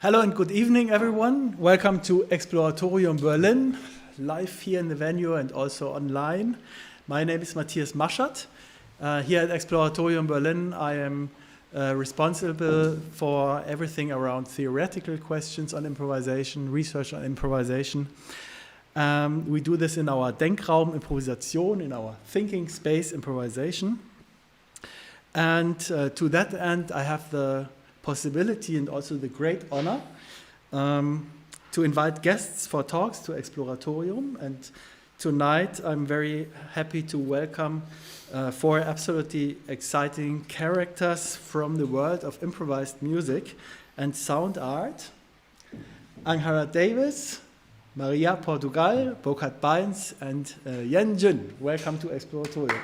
Hello and good evening, everyone. Welcome to Exploratorium Berlin, live here in the venue and also online. My name is Mathias Maschat. Here at Exploratorium Berlin, I am responsible for everything around theoretical questions on improvisation, research on improvisation. We do this in our Denkraum Improvisation, in our thinking space improvisation. And to that end, I have the possibility and also the great honor to invite guests for talks to Exploratorium. And tonight I'm very happy to welcome four absolutely exciting characters from the world of improvised music and sound art. Angharad Davies, Mariá Portugal, Burkhard Beins, and Yan Jun. Welcome to Exploratorium.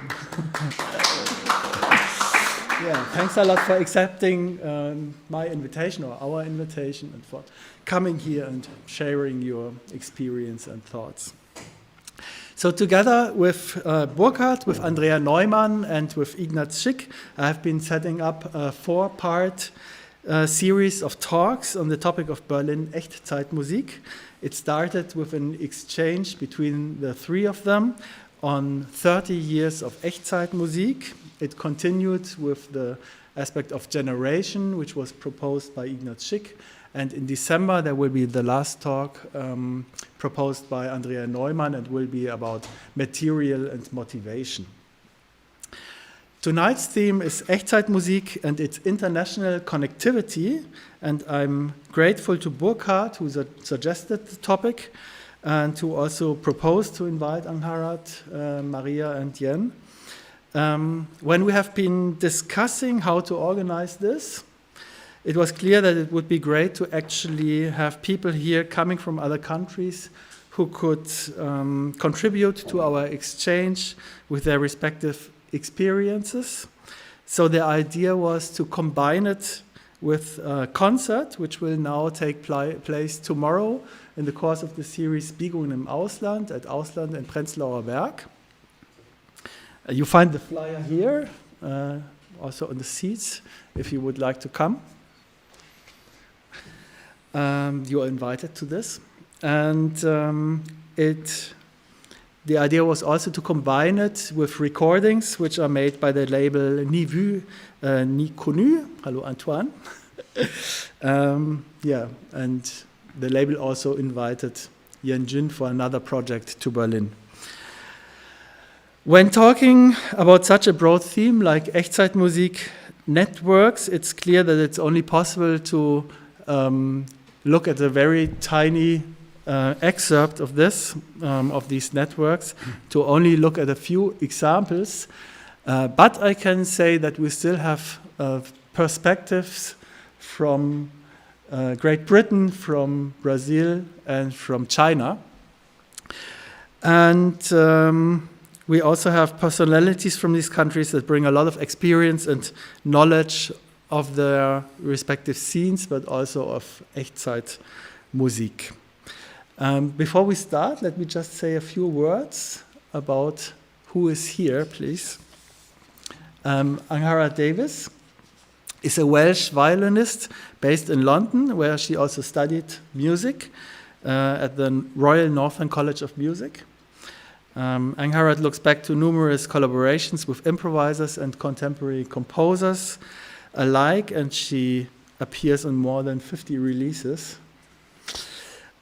Yeah, thanks a lot for accepting my invitation or our invitation and for coming here and sharing your experience and thoughts. So together with Burkhard, with Andrea Neumann and with Ignaz Schick, I have been setting up a four-part series of talks on the topic of Berlin Echtzeitmusik. It started with an exchange between the three of them on 30 years of Echtzeitmusik. It continued with the aspect of generation, which was proposed by Ignaz Schick. And in December, there will be the last talk proposed by Andrea Neumann and will be about material and motivation. Tonight's theme is Echtzeitmusik and its international connectivity. And I'm grateful to Burkhard, who suggested the topic, and who also proposed to invite Angharad, Mariá, and Yan. When we have been discussing how to organize this, it was clear that it would be great to actually have people here coming from other countries who could contribute to our exchange with their respective experiences. So the idea was to combine it with a concert, which will now take place tomorrow in the course of the series Biegung im Ausland at Ausland and Prenzlauer Berg. You find the flyer here, also on the seats, if you would like to come. You are invited to this. And the idea was also to combine it with recordings which are made by the label Ni Vu, Ni Connu. Hello, Antoine. And the label also invited Yan Jun for another project to Berlin. When talking about such a broad theme like Echtzeitmusik networks, it's clear that it's only possible to look at a very tiny excerpt of this, of these networks, to only look at a few examples. But I can say that we still have perspectives from Great Britain, from Brazil, and from China. And we also have personalities from these countries that bring a lot of experience and knowledge of their respective scenes, but also of Echtzeitmusik. Before we start, let me just say a few words about who is here, please. Angharad Davies is a Welsh violinist based in London, where she also studied music at the Royal Northern College of Music. Angharad looks back to numerous collaborations with improvisers and contemporary composers alike, and she appears on more than 50 releases.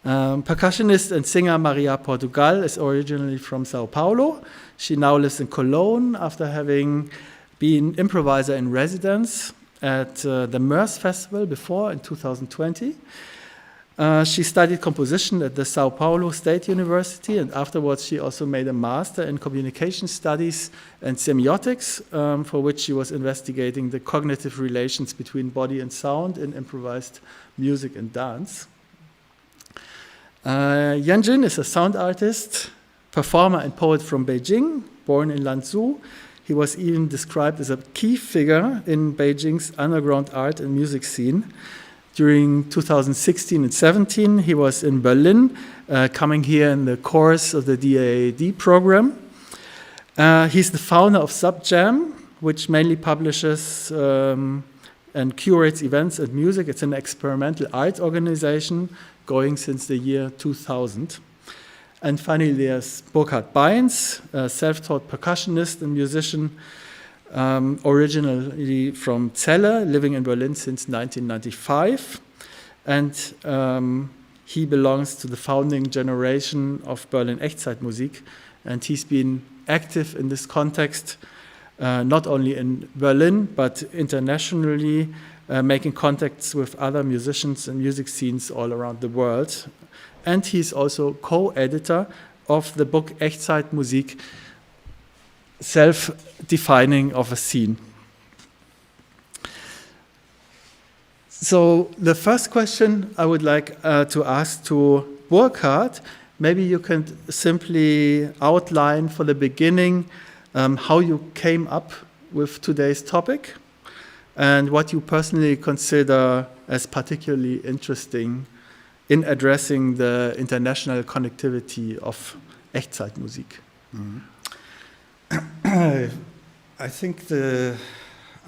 Percussionist and singer Mariá Portugal is originally from São Paulo. She now lives in Cologne after having been improviser in residence at the MERS Festival before in 2020. She studied composition at the São Paulo State University, and afterwards she also made a master in communication studies and semiotics, for which she was investigating the cognitive relations between body and sound in improvised music and dance. Yan Jun is a sound artist, performer and poet from Beijing, born in Lanzhou. He was even described as a key figure in Beijing's underground art and music scene. During 2016 and 17, he was in Berlin, coming here in the course of the DAAD program. He's the founder of SubJam, which mainly publishes and curates events and music. It's an experimental arts organization going since the year 2000. And finally, there's Burkhard Beins, a self-taught percussionist and musician, originally from Celle, living in Berlin since 1995. And he belongs to the founding generation of Berlin Echtzeitmusik, and he's been active in this context, not only in Berlin, but internationally, making contacts with other musicians and music scenes all around the world. And he's also co-editor of the book Echtzeitmusik, Self-Defining of a Scene. So the first question I would like to ask to Burkhard, maybe you can simply outline for the beginning how you came up with today's topic and what you personally consider as particularly interesting in addressing the international connectivity of Echtzeitmusik. I think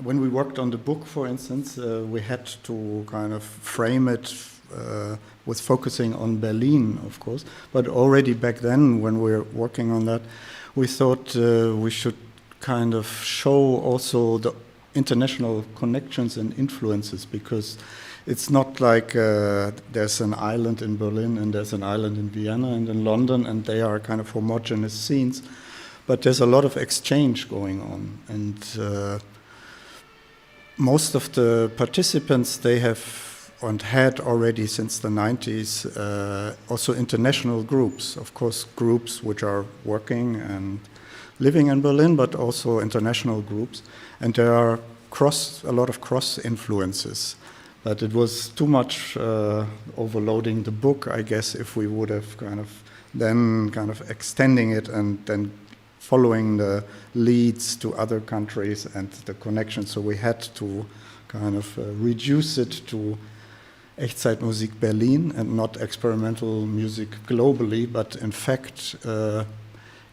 when we worked on the book, for instance, we had to kind of frame it with focusing on Berlin, of course. But already back then, when we were working on that, we thought we should kind of show also the international connections and influences, because it's not like there's an island in Berlin and there's an island in Vienna and in London, and they are kind of homogeneous scenes. But there's a lot of exchange going on, and most of the participants, they have and had already since the 90s also international groups, of course, groups which are working and living in Berlin, but also international groups, and there are a lot of cross influences. But it was too much overloading the book, I guess, if we would have kind of extending it and then following the leads to other countries and the connections. So we had to kind of reduce it to Echtzeitmusik Berlin and not experimental music globally, but in fact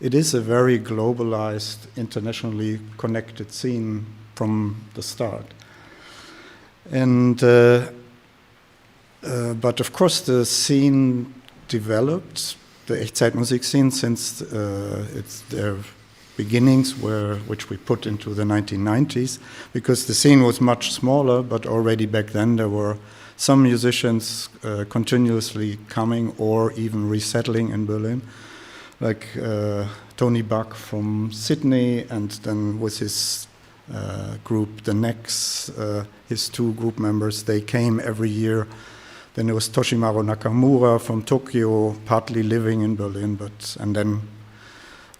it is a very globalized, internationally connected scene from the start. And but of course the scene developed, the Echtzeitmusik scene, since it's their beginnings which we put into the 1990s, because the scene was much smaller, but already back then there were some musicians continuously coming or even resettling in Berlin, like Tony Buck from Sydney, and then with his group, the Next, his two group members, they came every year. Then there was Toshimaru Nakamura from Tokyo, partly living in Berlin, and then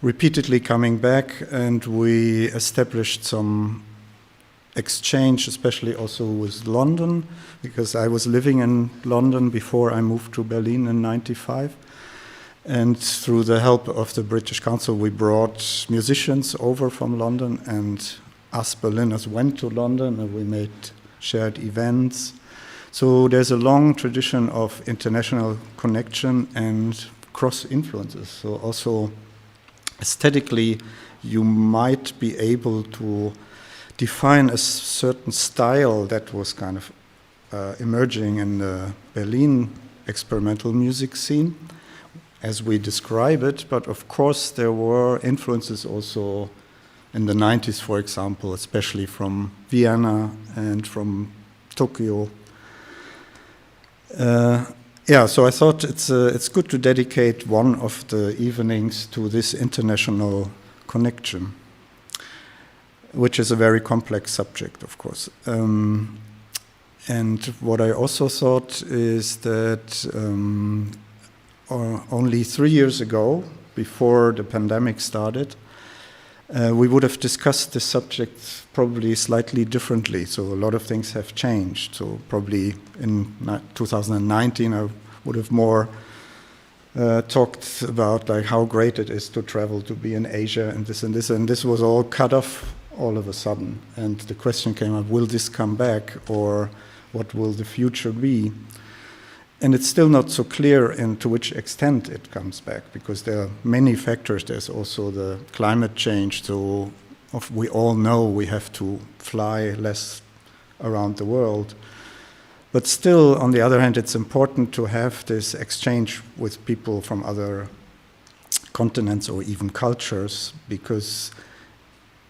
repeatedly coming back, and we established some exchange, especially also with London, because I was living in London before I moved to Berlin in '95. And through the help of the British Council, we brought musicians over from London, and us Berliners went to London, and we made shared events. So there's a long tradition of international connection and cross influences. So also aesthetically, you might be able to define a certain style that was kind of emerging in the Berlin experimental music scene, as we describe it. But of course, there were influences also in the 90s, for example, especially from Vienna and from Tokyo. So I thought it's good to dedicate one of the evenings to this international connection, which is a very complex subject, of course. And what I also thought is that only 3 years ago, before the pandemic started, we would have discussed this subject probably slightly differently. So a lot of things have changed. So probably in 2019, I would have more talked about like how great it is to travel, to be in Asia, and this and this. And this was all cut off all of a sudden. And the question came up, will this come back, or what will the future be? And it's still not so clear to which extent it comes back, because there are many factors. There's also the climate change. So we all know we have to fly less around the world. But still, on the other hand, it's important to have this exchange with people from other continents or even cultures, because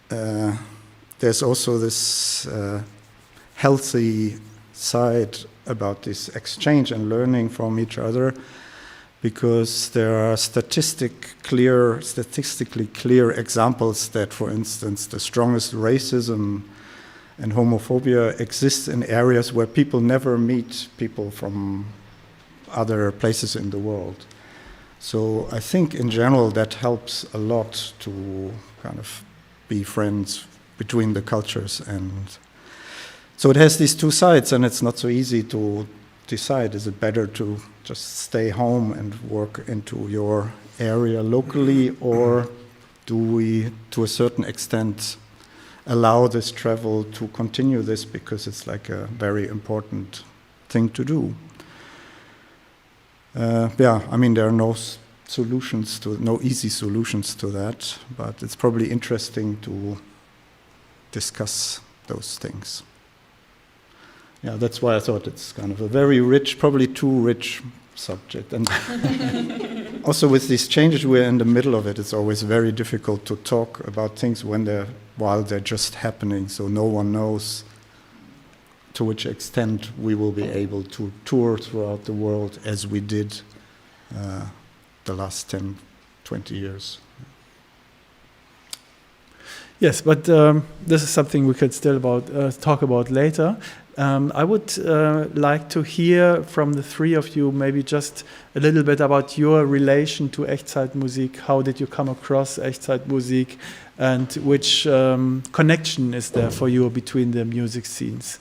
there's also this healthy side about this exchange and learning from each other, because there are statistically clear examples that, for instance, the strongest racism and homophobia exists in areas where people never meet people from other places in the world. So I think in general that helps a lot to kind of be friends between the cultures. And so it has these two sides, and it's not so easy to decide, is it better to just stay home and work into your area locally, or do we, to a certain extent, allow this travel to continue this because it's like a very important thing to do? Yeah, I mean, there are no easy solutions to that, but it's probably interesting to discuss those things. Yeah, that's why I thought it's kind of a very rich, probably too rich subject. And also with these changes, we're in the middle of it. It's always very difficult to talk about things while they're just happening, so no one knows to which extent we will be able to tour throughout the world as we did the last 10, 20 years. Yes, but this is something we could still talk about later. I would like to hear from the three of you maybe just a little bit about your relation to Echtzeitmusik. How did you come across Echtzeitmusik, and which connection is there for you between the music scenes?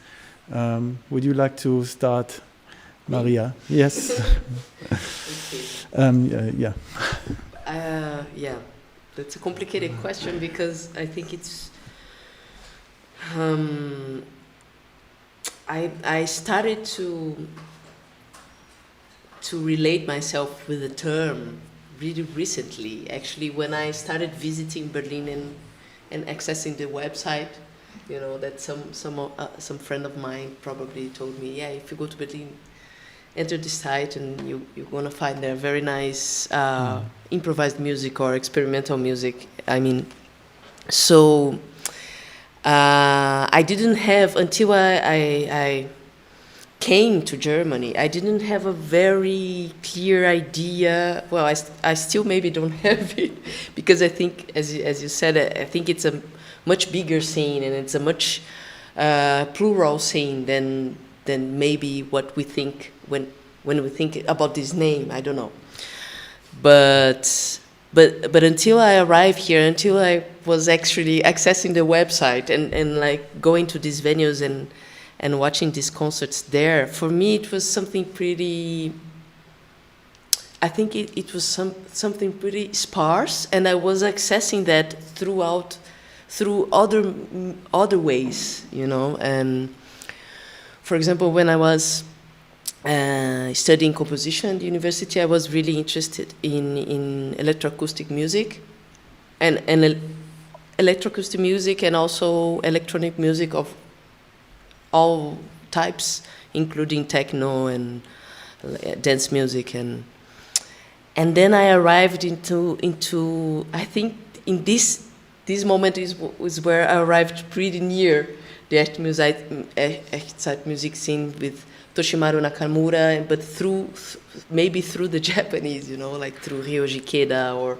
Would you like to start, Mariá? Yes. Yeah. Yeah. That's a complicated question, because I think it's. I started to relate myself with the term really recently. Actually, when I started visiting Berlin and accessing the website, you know, that some friend of mine probably told me, yeah, if you go to Berlin, enter the site and you're gonna find there very nice improvised music or experimental music. I mean, so I didn't have, until I came to Germany, I didn't have a very clear idea. Well, I still maybe don't have it, because I think, as you said, I think it's a much bigger scene, and it's a much plural scene than maybe what we think when we think about this name. I don't know, but until I arrived here, until I was actually accessing the website and like going to these venues and watching these concerts there, for me it was something pretty. I think it was something pretty sparse, and I was accessing that through other ways, you know. And for example, when I was studying composition at the university, I was really interested in electroacoustic music, and electroacoustic music, and also electronic music of all types, including techno and dance music, and then I arrived into I think in this moment was where I arrived pretty near the Echtzeitmusik scene with Toshimaru Nakamura, but maybe through the Japanese, you know, like through Ryoji Ikeda, or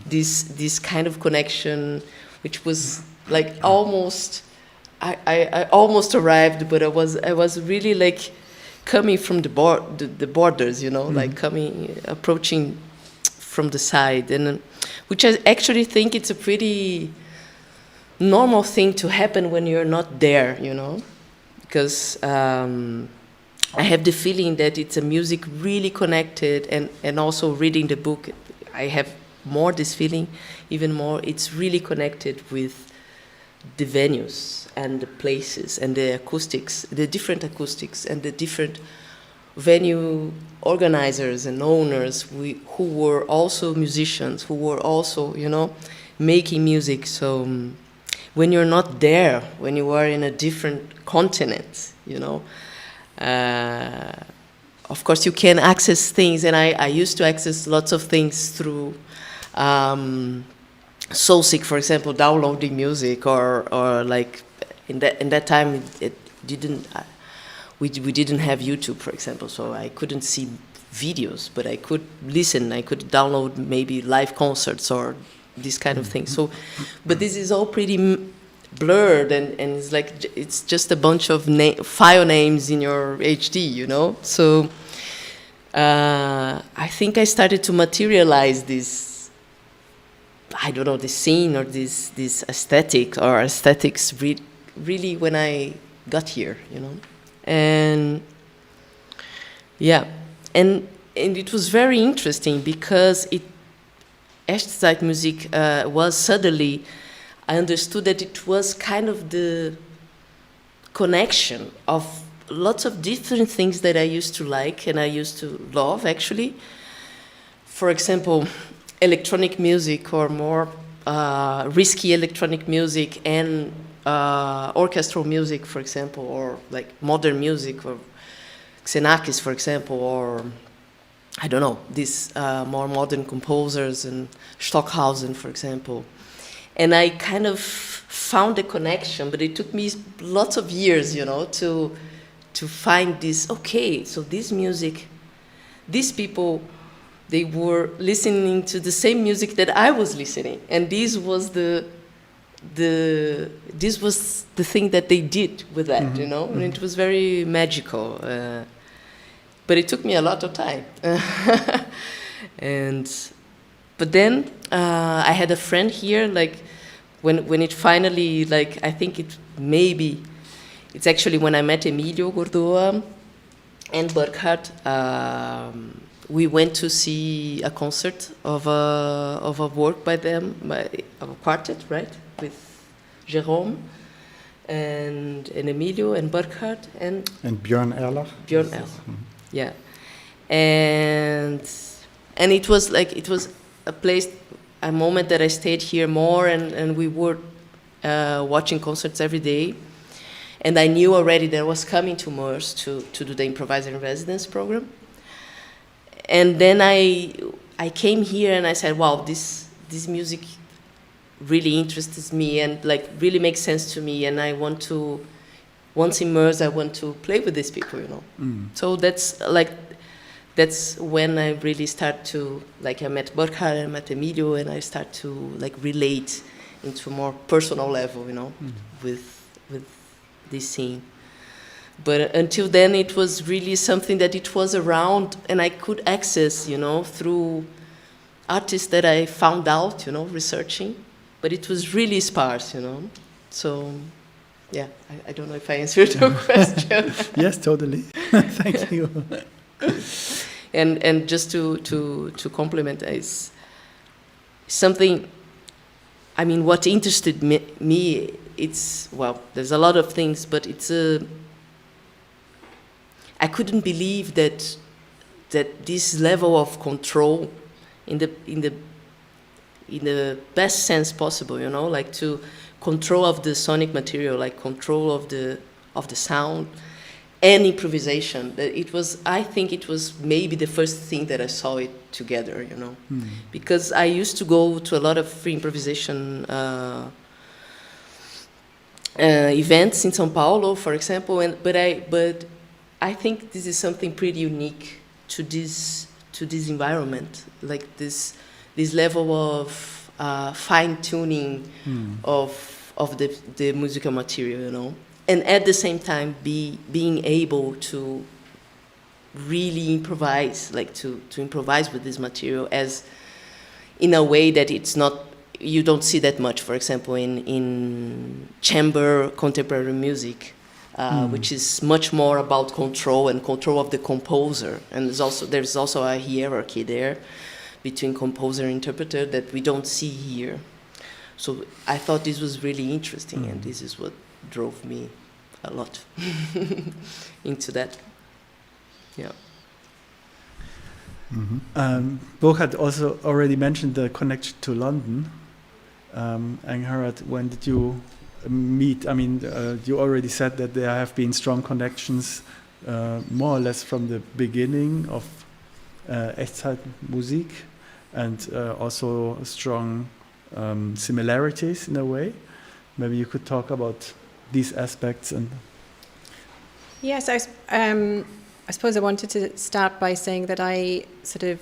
this kind of connection, which was like almost. I almost arrived, but I was really like coming from the borders, you know, like approaching from the side, and which I actually think it's a pretty normal thing to happen when you're not there, you know, because I have the feeling that it's a music really connected, and also reading the book, I have more this feeling, even more, it's really connected with the venues and the places and the acoustics, the different acoustics and the different venue organizers and owners who were also musicians, who were also, you know, making music. So, when you're not there, when you are in a different continent, you know. Of course, you can access things, and I used to access lots of things through Soulseek, for example, downloading music, or like in that time it didn't. We didn't have YouTube, for example, so I couldn't see videos, but I could listen. I could download maybe live concerts or this kind of thing. So, but this is all pretty blurred, and it's like it's just a bunch of file names in your HD, you know. So I think I started to materialize this. I don't know, this scene or this aesthetic or aesthetics really when I got here, you know. And yeah, and it was very interesting because Echtzeitmusik was suddenly, I understood that it was kind of the connection of lots of different things that I used to like and I used to love, actually. For example, electronic music, or more risky electronic music, and orchestral music, for example, or like modern music, or Xenakis, for example, or I don't know, these more modern composers, and Stockhausen, for example. And I kind of found a connection, but it took me lots of years, you know, to find this. Okay, so this music, these people, they were listening to the same music that I was listening, and this was the thing that they did with that, you know, and it was very magical. But it took me a lot of time. But then I had a friend here, like when it finally, like, I think it's actually when I met Emilio Gordoa and Burkhard. We went to see a concert of a work by them, of a quartet, right, with Jérôme and Emilio and Burkhard and Björn Erlach. Björn Erlach, yeah, and it was like, it was a moment that I stayed here more, and we were watching concerts every day, and I knew already that I was coming to Moers to do the improviser in residence program. And then I came here and I said, wow, this music really interests me and like really makes sense to me, and I want to, once immersed, I want to play with these people, you know. So that's when I really start to, like, I met Burkhard and I met Emilio, and I start to like relate into a more personal level, you know, with this scene. But until then, it was really something that it was around, and I could access, you know, through artists that I found out, you know, researching. But it was really sparse, you know. So, yeah, I don't know if I answered your question. Yes, totally. Thank you. And just to complement, is something. I mean, what interested me, it's, well, there's a lot of things, but it's a. I couldn't believe that this level of control, in the best sense possible, you know, like to control of the sonic material, like control of the sound, and improvisation. That it was, I think it was maybe the first thing that I saw it together, you know, because I used to go to a lot of free improvisation events in São Paulo, for example, but I think this is something pretty unique to this environment, like this level of fine tuning of the musical material, you know, and at the same time being able to really improvise, like to improvise with this material as in a way that it's not, you don't see that much, for example, in chamber contemporary music. Which is much more about control and control of the composer, and there's also a hierarchy there between composer and interpreter that we don't see here. So I thought this was really interesting, and this is what drove me a lot into that. Yeah. Burkhard also already mentioned the connection to London. Angharad, when did you meet? I mean, you already said that there have been strong connections more or less from the beginning of Echtzeitmusik, and also strong similarities in a way. Maybe you could talk about these aspects. And yes, I suppose I wanted to start by saying that I sort of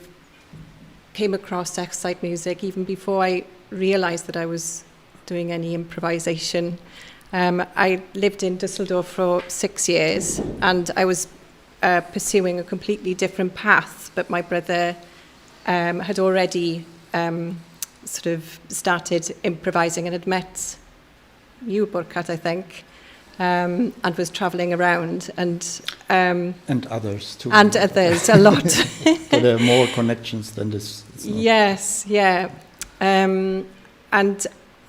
came across Echtzeitmusik even before I realized that I was doing any improvisation. I lived in Düsseldorf for 6 years, and I was pursuing a completely different path, but my brother had already sort of started improvising and had met you, Burkhard, I think, and was travelling around. And others too. And others, a lot. So there are more connections than this. Yes, yeah. And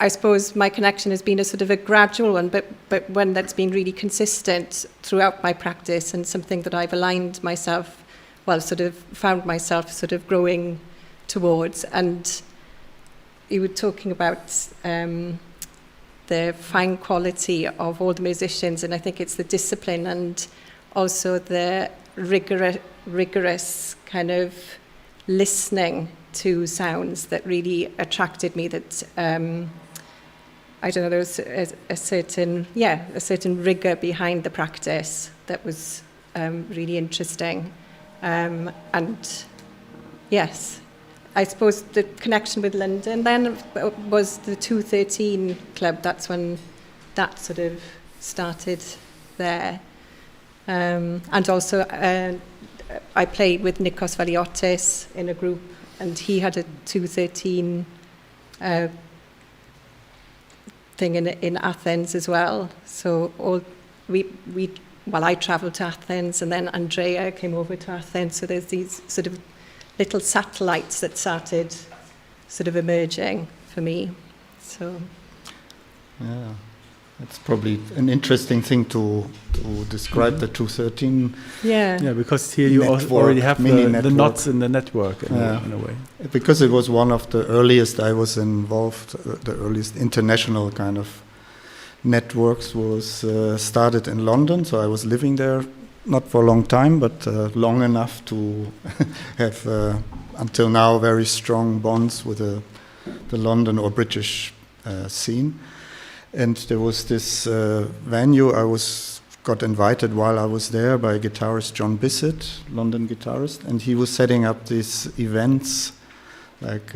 I suppose my connection has been a sort of a gradual one, but one that's been really consistent throughout my practice, and something that I've aligned myself, well, sort of found myself sort of growing towards. And you were talking about the fine quality of all the musicians, and I think it's the discipline and also the rigorous kind of listening to sounds that really attracted me. That I don't know, there was a certain rigor behind the practice that was really interesting, and yes, I suppose the connection with London then was the 213 club. That's when that sort of started there, and also I played with Nikos Valiotis in a group, and he had a 213 thing in Athens as well. So I travelled to Athens, and then Andrea came over to Athens. So there's these sort of little satellites that started sort of emerging for me. So yeah, it's probably an interesting thing to describe the 213. Yeah, because here you already have the knots in the network in a way. Because it was one of the earliest I was involved, the earliest international kind of networks was started in London. So I was living there, not for a long time, but long enough to have, until now, very strong bonds with the London or British scene. And there was this venue I got invited while I was there by guitarist John Bissett, London guitarist, and he was setting up these events like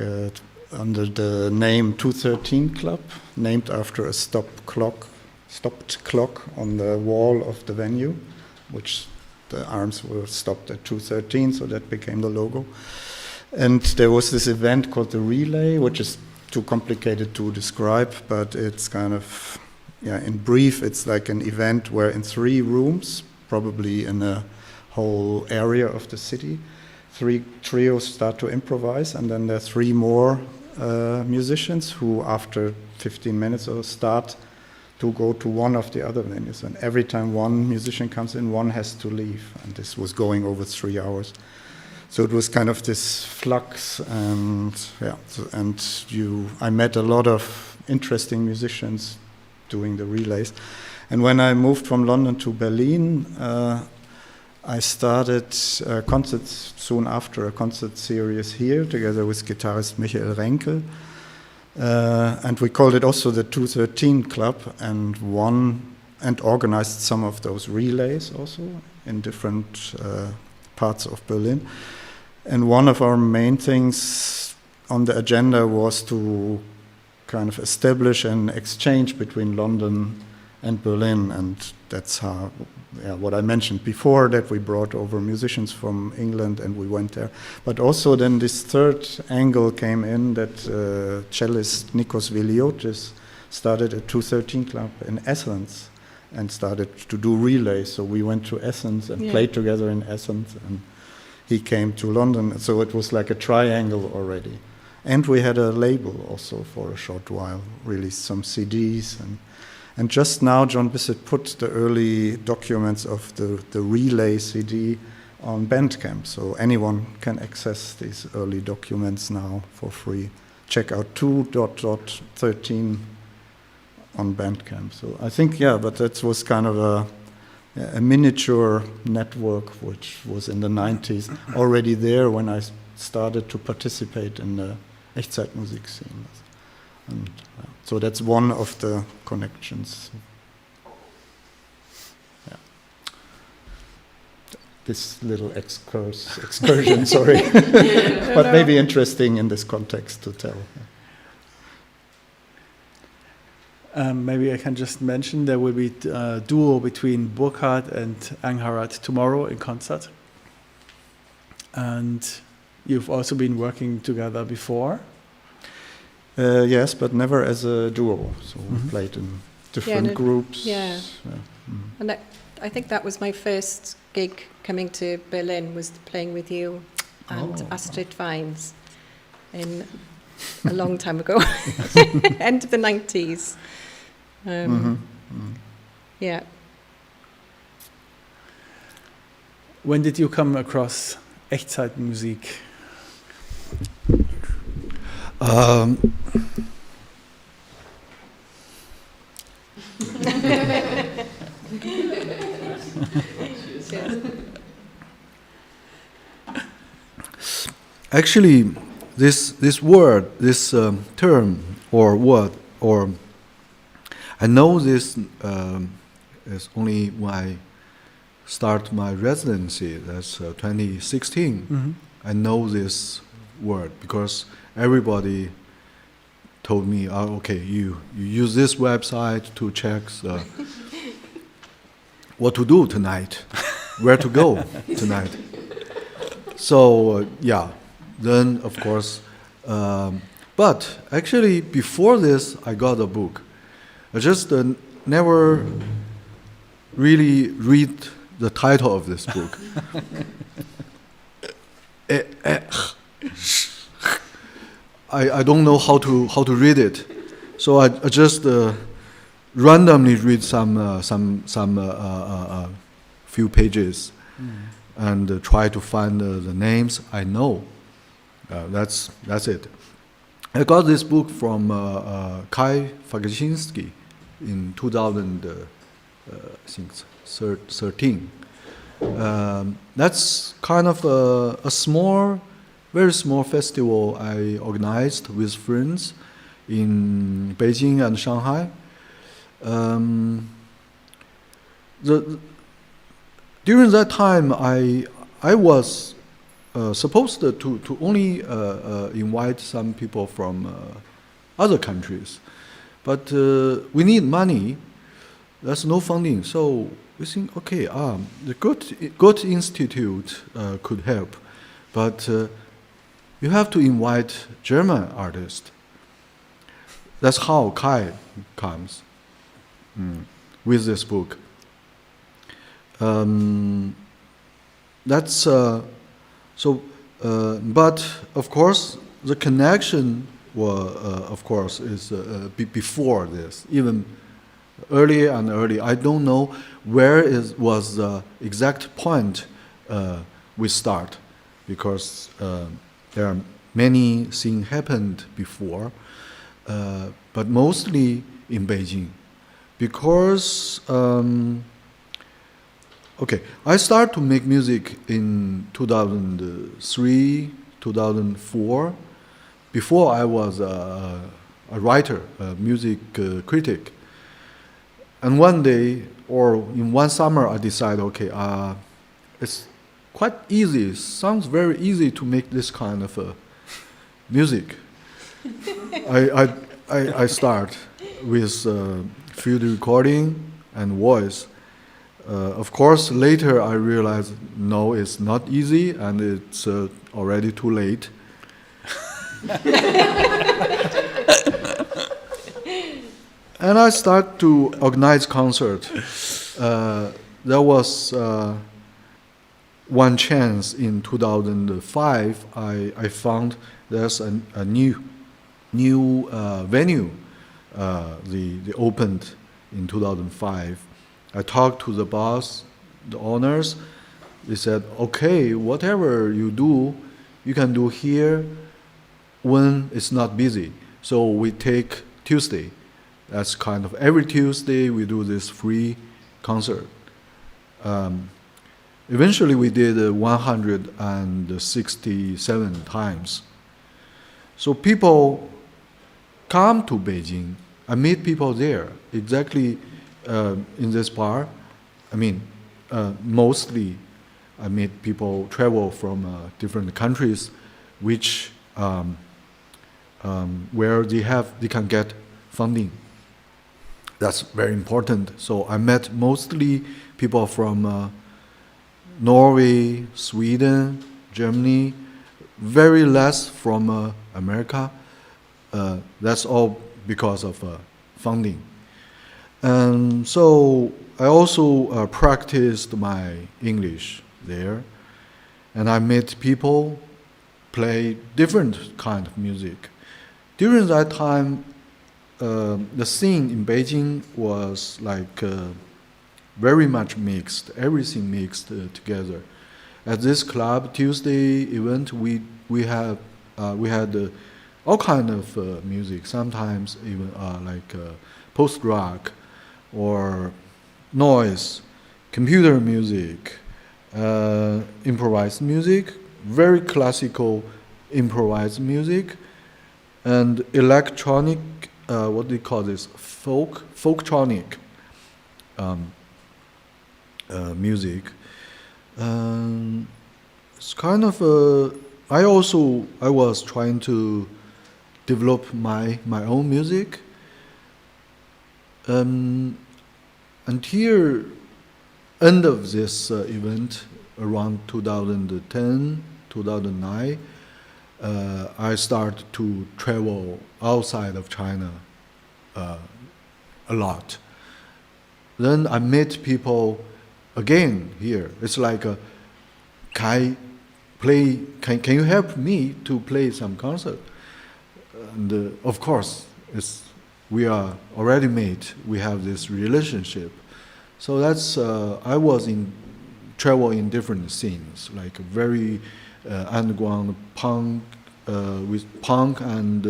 under the name 213 Club, named after a stopped clock on the wall of the venue, which the arms were stopped at 213, so that became the logo. And there was this event called the Relay, which is too complicated to describe, but it's kind of, in brief, it's like an event where in 3 rooms, probably in a whole area of the city, 3 trios start to improvise, and then there are 3 more musicians who, after 15 minutes or start to go to one of the other venues. And every time one musician comes in, one has to leave. And this was going over 3 hours. So it was kind of this flux, and I met a lot of interesting musicians doing the relays. And when I moved from London to Berlin, I started concerts soon after, a concert series here together with guitarist Michael Renkel. And we called it also the 213 Club, and organized some of those relays also in different parts of Berlin. And one of our main things on the agenda was to kind of establish an exchange between London and Berlin, and that's how, what I mentioned before, that we brought over musicians from England and we went there. But also then this third angle came in, that cellist Nikos Veliotis started a 213 Club in Athens and started to do relays. So we went to Athens and played together in Athens, and he came to London. So it was like a triangle already. And we had a label also for a short while, released some CDs. And just now John Bissett put the early documents of the relay CD on Bandcamp. So anyone can access these early documents now for free. Check out 2.13 on Bandcamp. So I think, but that was kind of a miniature network which was in the 90s already there when I started to participate in the Echtzeitmusik scene. And so that's one of the connections. Yeah. This little excursion, sorry, but maybe interesting in this context to tell. Maybe I can just mention there will be a duo between Burkhard and Angharad tomorrow in concert. And you've also been working together before. Yes, but never as a duo. So we played in different groups. Yeah. And I think that was my first gig coming to Berlin, was playing with you and Astrid Vines in a long time ago, end of the 90s. Yeah. When did you come across Echtzeitmusik? Actually, this word, this term or word, or I know this is only when I start my residency. That's 2016. I know this word because everybody told me, okay, you use this website to check what to do tonight, where to go tonight. So then of course, but actually before this I got a book. I just never really read the title of this book. I don't know how to read it, so I just randomly read some few pages and try to find the names I know. That's it. I got this book from Kai Fagashinsky in 2013. That's kind of a very small festival I organized with friends in Beijing and Shanghai. During that time, I was supposed to only invite some people from other countries, but we need money. There's no funding, so we think, okay, the Goethe Institute could help, but you have to invite German artists. That's how Kai comes with this book. That's but of course the connection of course is before this, even earlier and earlier. I don't know where was the exact point we start, because there are many things happened before, but mostly in Beijing, because I started to make music in 2003, 2004. Before I was a writer, a music critic. And one day, or in one summer, I decided, it's quite easy. Sounds very easy to make this kind of music. I start with field recording and voice. Of course, later I realized, no, it's not easy, and it's already too late. And I start to organize concert. There was one chance in 2005. I found there's a new venue. They opened in 2005. I talked to the boss, the owners. They said, okay, whatever you do, you can do here when it's not busy. So we take Tuesday That's kind of every Tuesday we do this free concert. Eventually we did 167 times. So people come to Beijing. I meet people there, exactly in this bar. I mean, mostly I meet people travel from different countries, which where they can get funding. That's very important. So I met mostly people from Norway, Sweden, Germany, very less from America. That's all because of funding. And so I also practiced my English there, and I met people play different kind of music. During that time, the scene in Beijing was like very much mixed, everything mixed together. At this club Tuesday event, we had all kind of music. Sometimes even like post rock or noise, computer music, improvised music, very classical improvised music, and electronic. What do you call this? Folktronic music. It's kind of I was trying to develop my own music. Until end of this event, around 2010, 2009, I started to travel outside of China a lot. Then I met people again here. It's like, can you help me to play some concert? And of course, we are already made. We have this relationship. So that's I was travel in different scenes, like very underground punk with punk and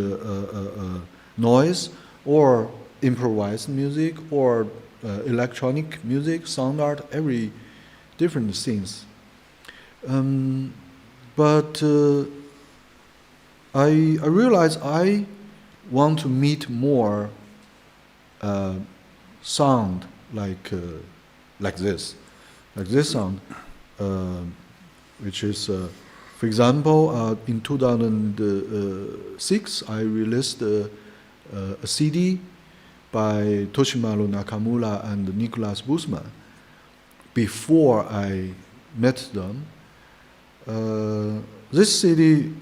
noise, or improvised music, or electronic music, sound art, every different scenes. But I realized I want to meet more sound like this sound, which is, for example, in 2006 I released a CD by Toshimaru Nakamura and Nicholas Busman. Before I met them, this CD,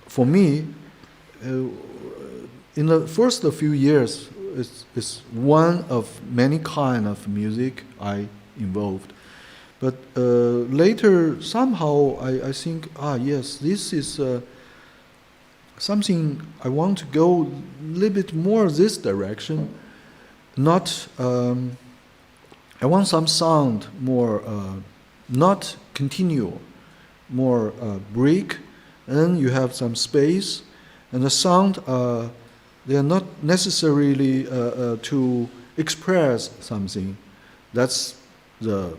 for me, in the first few years, is one of many kind of music I involved. But later, somehow, I think, yes, this is something I want to go a little bit more this direction. Not, I want some sound more, not continual, more break, and you have some space, and the sound, they are not necessarily to express something. That's the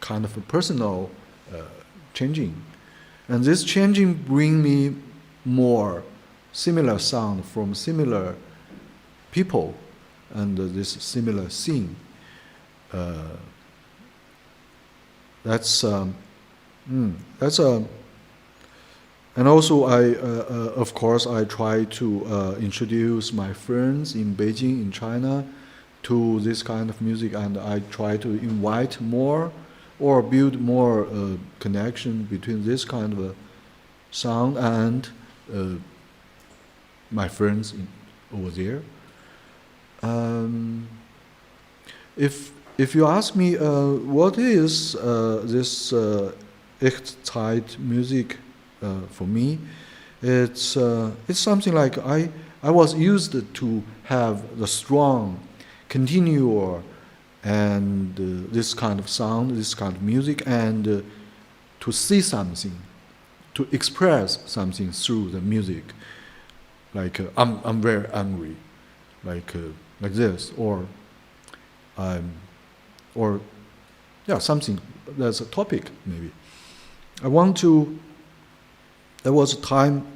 kind of a personal changing. And this changing bring me more similar sound from similar people and this similar scene. That's a. And also, of course, I try to introduce my friends in Beijing, in China, to this kind of music, and I try to invite more or build more connection between this kind of sound and my friends over there. If you ask me what is this Echtzeitmusik for me, it's something like I was used to have the strong, continual, and this kind of sound, this kind of music, and to see something, to express something through the music. Like I'm very angry, like this, or something that's a topic maybe. I want to. There was a time.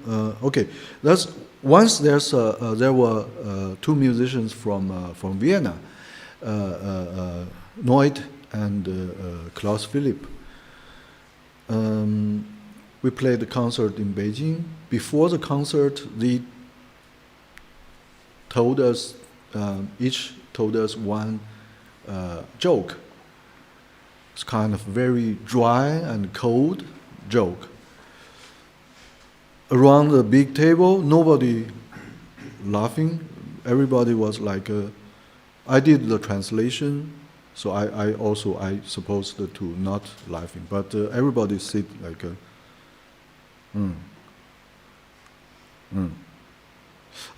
Okay, there were two musicians from Vienna, Noid and Klaus Philipp. We played the concert in Beijing. Before the concert, they told us, each told us one joke. It's kind of very dry and cold joke. Around the big table, nobody laughing. Everybody was like, I did the translation, so I supposed to not laughing, but everybody sit like,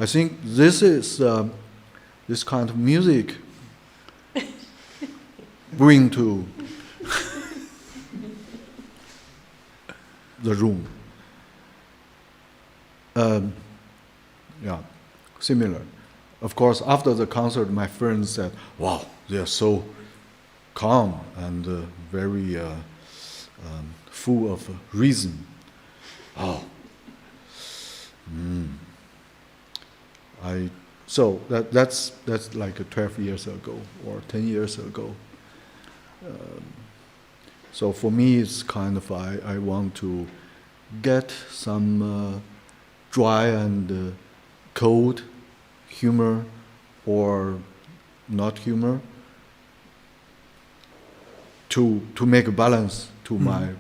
I think this is this kind of music bring to the room. Similar. Of course, after the concert, my friends said, "Wow, they are so calm and very full of reason." Oh. So that's like 12 years ago or 10 years ago. So for me, it's kind of I want to get some dry and cold humor or not humor to make a balance to my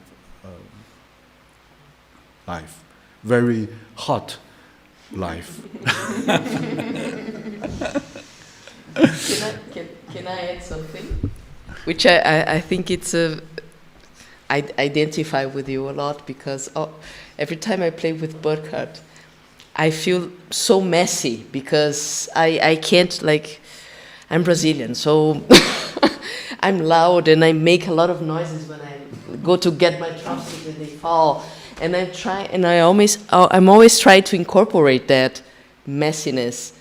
life. Very hot life. Can I add something? Which I think it's I identify with you a lot, because every time I play with Burkhard, I feel so messy, because I can't, like, I'm Brazilian, so I'm loud and I make a lot of noises when I go to get my drumsticks and they fall. And I'm always trying to incorporate that messiness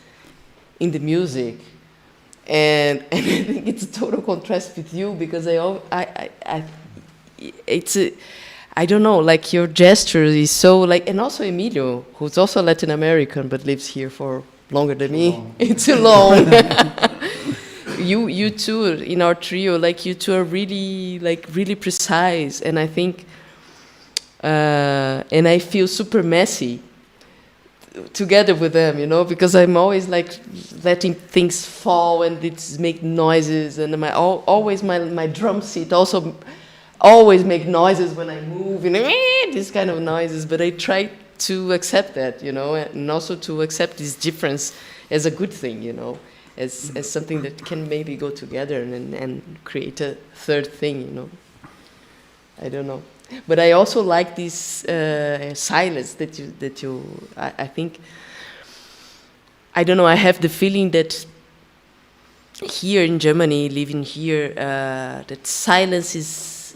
in the music, and I think it's a total contrast with you, because I don't know, like your gesture is so like, and also Emilio, who's also Latin American but lives here for longer than me. It's too long. You two in our trio, like you two are really precise, and I think. And I feel super messy together with them, because I'm always like letting things fall and it's make noises, and my drum set also always make noises when I move, these kind of noises. But I try to accept that, and also to accept this difference as a good thing, as something that can maybe go together and create a third thing, I don't know. But I also like this silence that you. I think. I don't know. I have the feeling that here in Germany, living here, that silence is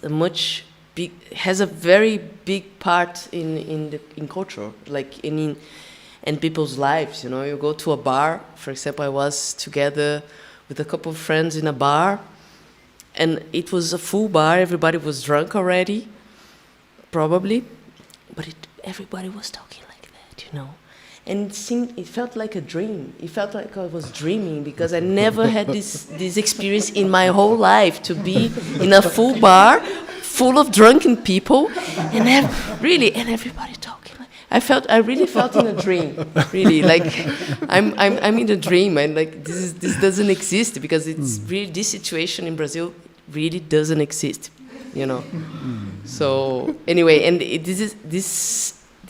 has a very big part in culture, like in people's lives. You go to a bar. For example, I was together with a couple of friends in a bar, and it was a full bar. Everybody was drunk already. Probably, but everybody was talking like that, and it felt like a dream. It felt like I was dreaming, because I never had this experience in my whole life, to be in a full bar full of drunken people, and everybody talking. I really felt in a dream, really, like I'm in a dream, and like this doesn't exist, because it's really, this situation in Brazil really doesn't exist. So anyway, and this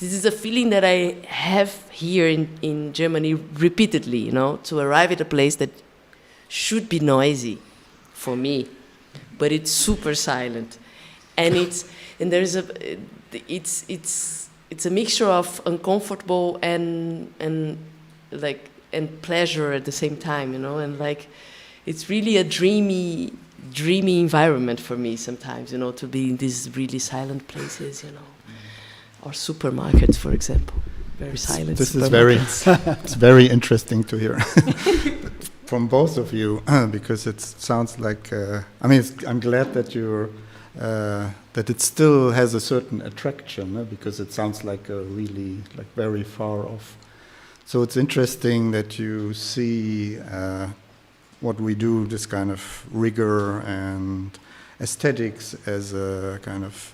is a feeling that I have here in Germany repeatedly, to arrive at a place that should be noisy for me, but it's super silent, and it's a mixture of uncomfortable and pleasure at the same time, and like it's really a dreamy environment for me sometimes, to be in these really silent places, or supermarkets, for example. Very silent. This is very, it's very interesting to hear from both of you because it sounds like. I'm glad that you're that it still has a certain attraction because it sounds like a really like very far off. So it's interesting that you see what we do, this kind of rigor and aesthetics, as a kind of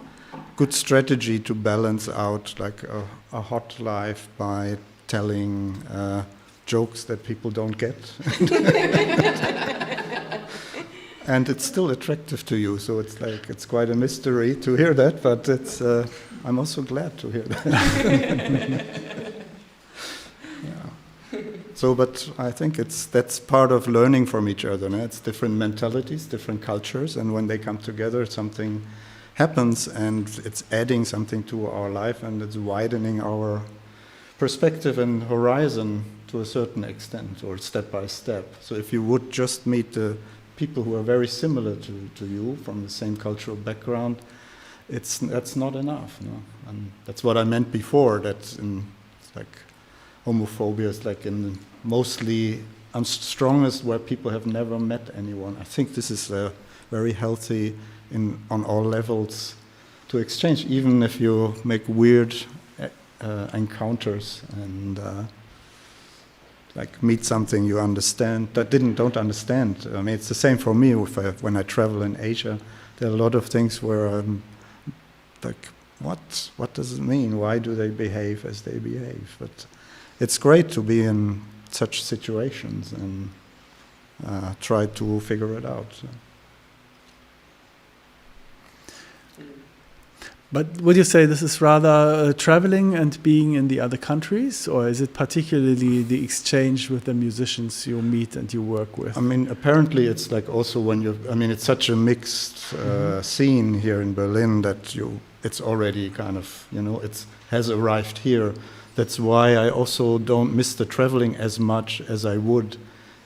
good strategy to balance out like a hot life by telling jokes that people don't get. And it's still attractive to you, so it's like it's quite a mystery to hear that, but it's I'm also glad to hear that. So, but I think that's part of learning from each other. No? It's different mentalities, different cultures, and when they come together, something happens, and it's adding something to our life, and it's widening our perspective and horizon to a certain extent, or step by step. So, if you would just meet the people who are very similar to you from the same cultural background, that's not enough. No? And that's what I meant before. That homophobia is like in mostly strongest where people have never met anyone. I think this is very healthy on all levels to exchange, even if you make weird encounters and like meet something you understand that don't understand. I mean, it's the same for me when I travel in Asia. There are a lot of things where I'm like, what does it mean? Why do they behave as they behave? But it's great to be in such situations and try to figure it out. So. But would you say this is rather traveling and being in the other countries, or is it particularly the exchange with the musicians you meet and you work with? I mean, apparently it's like also when it's such a mixed scene here in Berlin that it's already kind of, it has arrived here. That's why I also don't miss the traveling as much as I would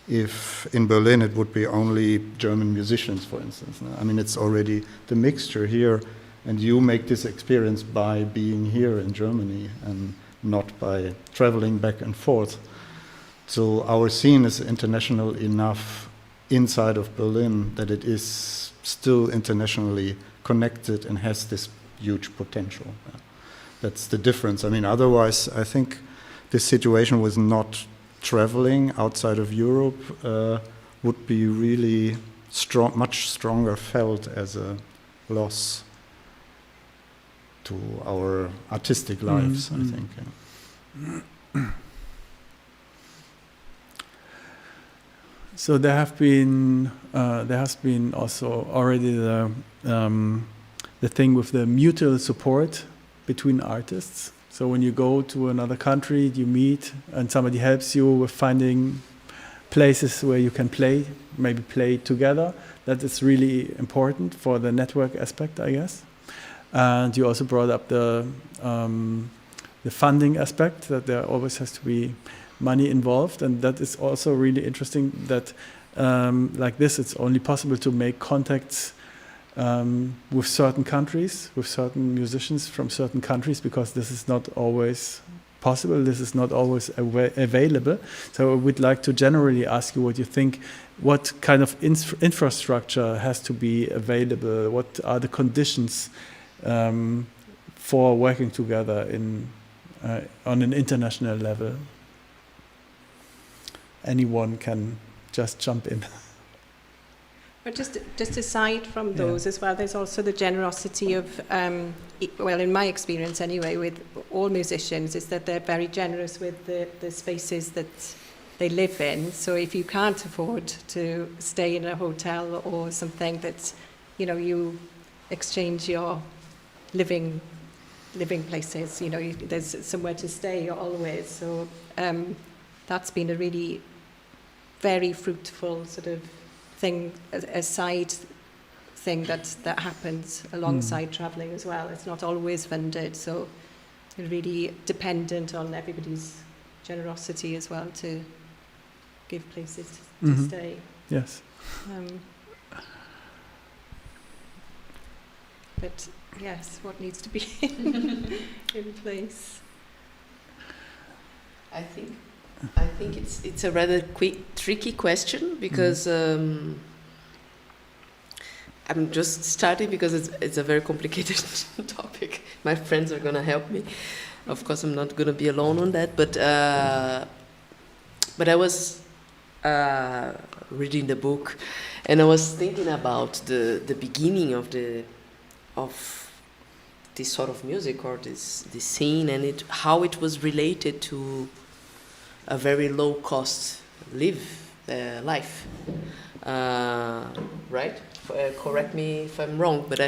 if in Berlin it would be only German musicians, for instance. I mean, it's already the mixture here, and you make this experience by being here in Germany and not by traveling back and forth. So our scene is international enough inside of Berlin that it is still internationally connected and has this huge potential. That's the difference. I mean, otherwise, I think this situation with not traveling outside of Europe would be really much stronger felt as a loss to our artistic lives, I think. Yeah. So there has been also already the thing with the mutual support between artists. So when you go to another country, you meet and somebody helps you with finding places where you can maybe play together. That is really important for the network aspect, I guess. And you also brought up the funding aspect, that there always has to be money involved, and that is also really interesting that like this, it's only possible to make contacts with certain countries, with certain musicians from certain countries, because this is not always possible, this is not always available. So I would like to generally ask you what you think, what kind of infrastructure has to be available, what are the conditions for working together on an international level? Anyone can just jump in. But just aside from those as well, there's also the generosity of, well, in my experience anyway, with all musicians, is that they're very generous with the spaces that they live in. So if you can't afford to stay in a hotel or something, that you exchange your living places. There's somewhere to stay always. So that's been a really very fruitful sort of thing, a side thing that happens alongside travelling as well. It's not always funded, so you're really dependent on everybody's generosity as well to give places to stay. Yes. But yes, what needs to be in place? I think it's a rather tricky question because I'm just starting because it's a very complicated topic. My friends are gonna help me. Of course, I'm not gonna be alone on that. But I was reading the book, and I was thinking about the beginning of this sort of music or this scene, and how it was related to a very low cost life. Right? Correct me if I'm wrong, but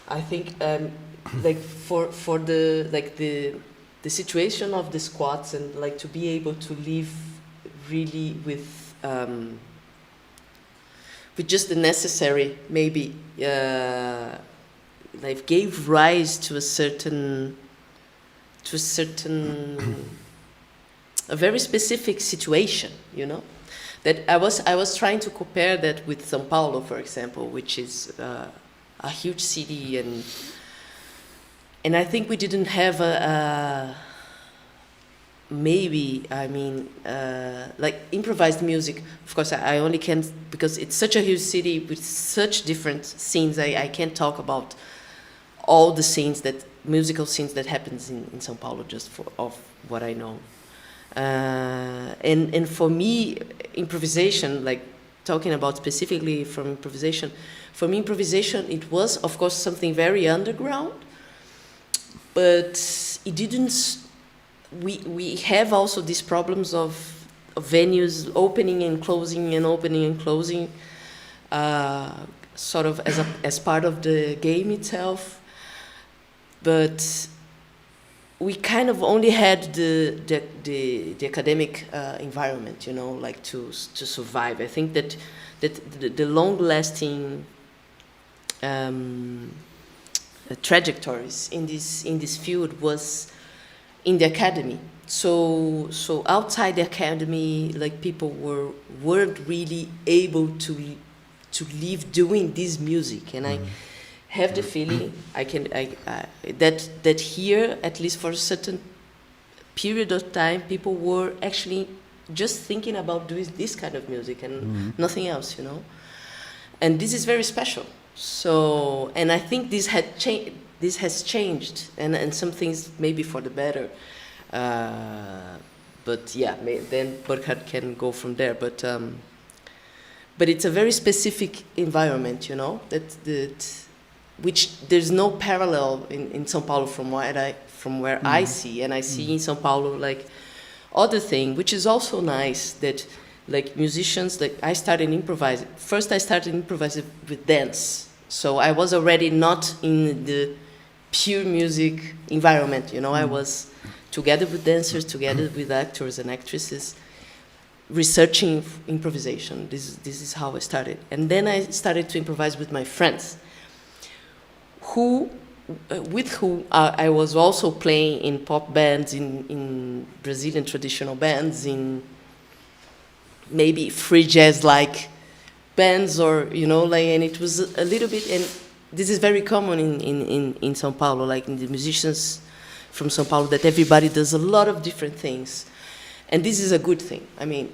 I think like for the situation of the squats and like to be able to live really with just the necessary, maybe like gave rise to a very specific situation, you know. That I was trying to compare that with São Paulo, for example, which is a huge city, and I think we didn't have like improvised music. Of course, I only can, because it's such a huge city with such different scenes. I can't talk about all the musical scenes that happens in São Paulo, just of what I know. And for me, improvisation, like talking about specifically from improvisation, for me improvisation, it was of course something very underground, but it didn't. We have also these problems of venues opening and closing and opening and closing, sort of as part of the game itself, but we kind of only had the academic environment, you know, like to survive. I think that the long-lasting trajectories in this field was in the academy. So outside the academy, like people weren't really able to live doing this music, and I have the feeling that here, at least for a certain period of time, people were actually just thinking about doing this kind of music and nothing else, you know. And this is very special. So, and I think this has changed, and some things maybe for the better. But yeah, then Burkhard can go from there. But it's a very specific environment, you know, which there's no parallel in São Paulo from where I see, and I see in São Paulo like other thing, which is also nice, that like musicians, like I started improvising. First I started improvising with dance, so I was already not in the pure music environment, you know. I was together with dancers, together with actors and actresses, researching improvisation. This is how I started, and then I started to improvise with my friends, with whom I was also playing in pop bands, in Brazilian traditional bands, in maybe free jazz-like bands, or, you know, like, and it was a little bit, and this is very common in São Paulo, like in the musicians from São Paulo, that everybody does a lot of different things. And this is a good thing. I mean,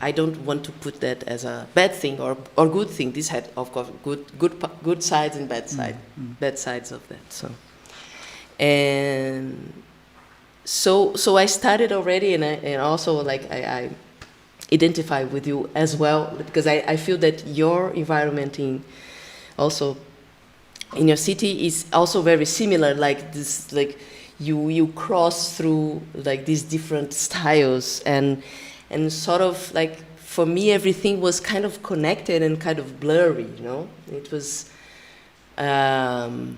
I don't want to put that as a bad thing or good thing. This had, of course, good sides and bad sides of that. So I started already, and also like I identify with you as well, because I feel that your environment also in your city is also very similar. Like this, like you cross through like these different styles, and sort of like, for me, everything was kind of connected and kind of blurry, you know. It was, and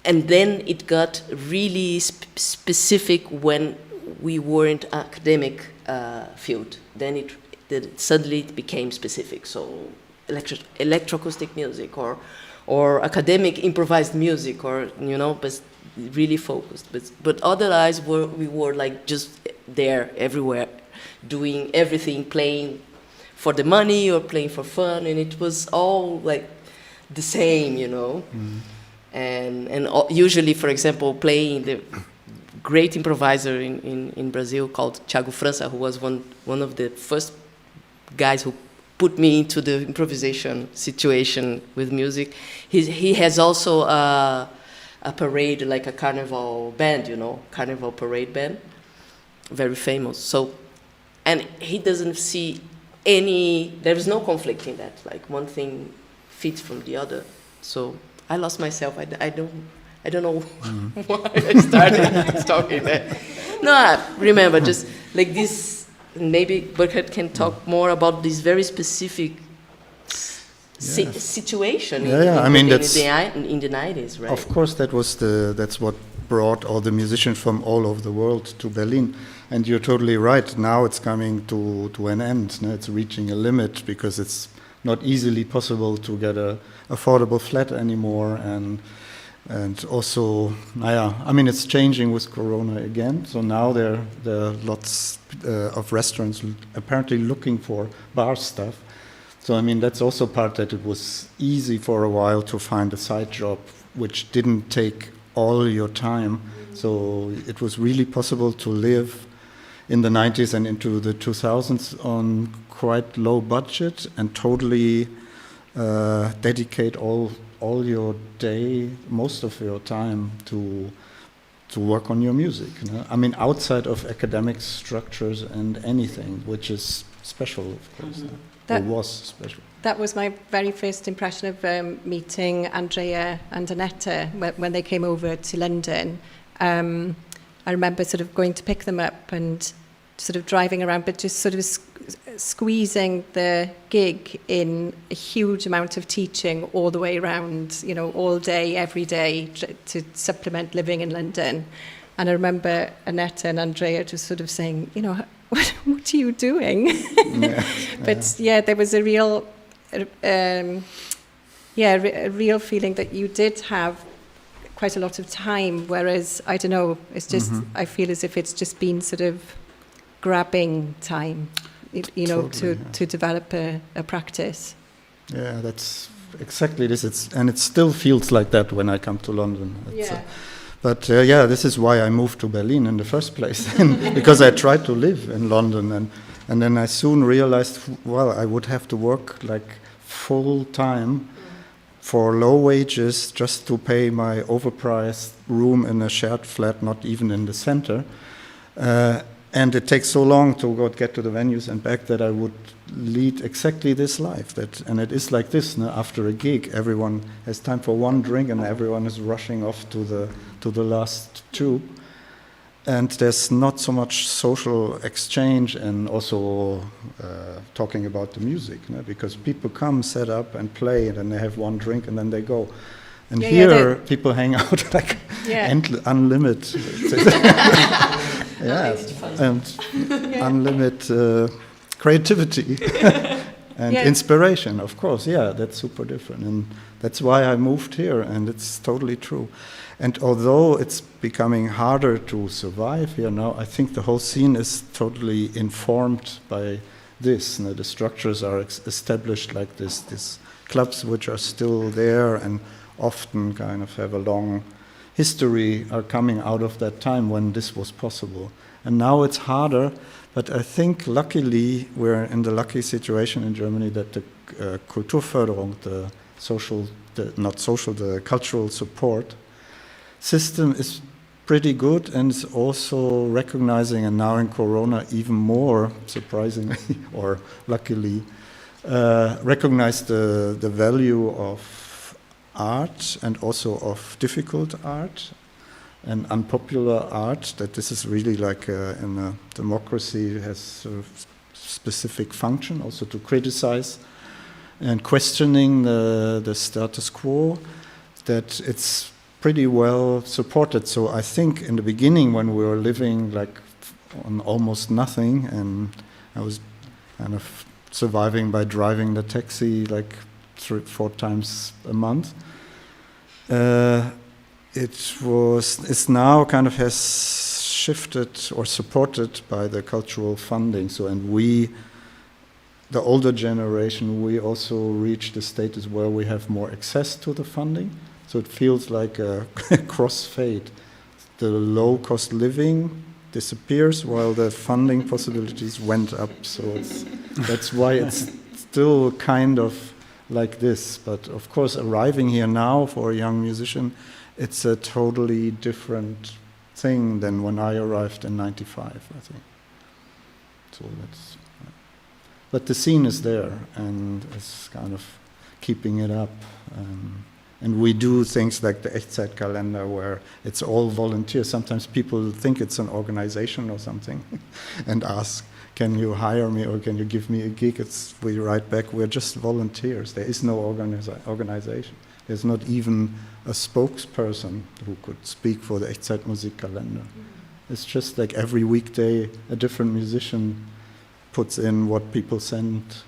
then it got really specific when we were in academic field. Then it suddenly became specific. So electroacoustic music, or academic improvised music, or, you know, but really focused. But otherwise, we were like just there everywhere, doing everything, playing for the money or playing for fun, and it was all like the same, you know. And usually, for example, playing great improviser in Brazil called Thiago França, who was one of the first guys who put me into the improvisation situation with music. He has also a parade, like a carnival band, carnival parade band, very famous. So, and he doesn't see there is no conflict in that. Like one thing fits from the other. So I lost myself. I don't know why I started talking that. No, I remember just like this. Maybe Burkhard can talk more about this very specific situation I mean, that's in the 90s, right? Of course, that's what brought all the musicians from all over the world to Berlin. And you're totally right. Now it's coming to an end. It's reaching a limit because it's not easily possible to get a affordable flat anymore. And also, I mean, it's changing with Corona again. So now there are lots of restaurants apparently looking for bar stuff. So I mean, that's also part that it was easy for a while to find a side job which didn't take all your time. So it was really possible to live in the 90s and into the 2000s on quite low budget and totally dedicate all your day, most of your time to work on your music. I mean, outside of academic structures and anything, which is special, of course. Or was special. That was my very first impression of meeting Andrea and Annetta when they came over to London. I remember sort of going to pick them up and sort of driving around, but just sort of squeezing the gig in a huge amount of teaching all the way around, all day, every day, to supplement living in London. And I remember Annetta and Andrea just sort of saying, what are you doing? But there was a real, a real feeling that you did have quite a lot of time, whereas, I don't know, it's just, I feel as if it's just been sort of grabbing time, totally, to develop a practice. Yeah, that's exactly this. And it still feels like that when I come to London. But this is why I moved to Berlin in the first place, because I tried to live in London, and then I soon realized, well, I would have to work like full time for low wages just to pay my overpriced room in a shared flat, not even in the center. And it takes so long to get to the venues and back that I would lead exactly this life. And it is like this. After a gig, everyone has time for one drink, and everyone is rushing off to the last tube. And there's not so much social exchange and also talking about the music, because people come, set up, and play, and then they have one drink, and then they go. And people hang out like unlimited. And unlimited creativity and inspiration, of course. That's super different, and that's why I moved here, and it's totally true. And although it's becoming harder to survive here now, I think the whole scene is totally informed by this. The structures are established like this. These clubs which are still there and often kind of have a long history are coming out of that time when this was possible. And now it's harder, but I think luckily we're in the lucky situation in Germany that the Kulturförderung, the cultural support system is pretty good, and is also recognizing, and now in Corona even more surprisingly or luckily, recognize the value of art and also of difficult art and unpopular art, that this is really like in a democracy has sort of specific function also to criticize and questioning the status quo, that it's pretty well supported. So I think in the beginning when we were living like on almost nothing, and I was kind of surviving by driving the taxi like 3-4 times a month, it's now kind of has shifted or supported by the cultural funding. So, and we, the older generation, we also reach the status where we have more access to the funding. So it feels like a crossfade the low-cost living disappears while the funding possibilities went up. So that's why it's still kind of like this. But of course, arriving here now for a young musician, it's a totally different thing than when I arrived in '95, I think. So that's. But the scene is there, and it's kind of keeping it up. And we do things like the Echtzeitkalender, where it's all volunteers. Sometimes people think it's an organization or something, and ask, "Can you hire me or can you give me a gig?" We write back, "We're just volunteers. There is no organization. There's not even a spokesperson who could speak for the Echtzeitmusik calendar. It's just like every weekday, a different musician puts in what people send."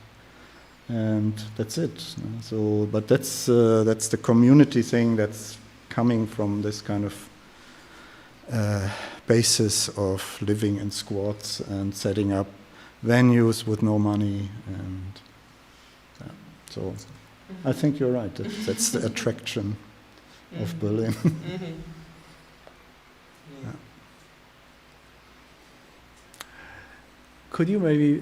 And that's it. So, but that's the community thing that's coming from this kind of basis of living in squats and setting up venues with no money, and so I think you're right. That's the attraction of Berlin. Could you maybe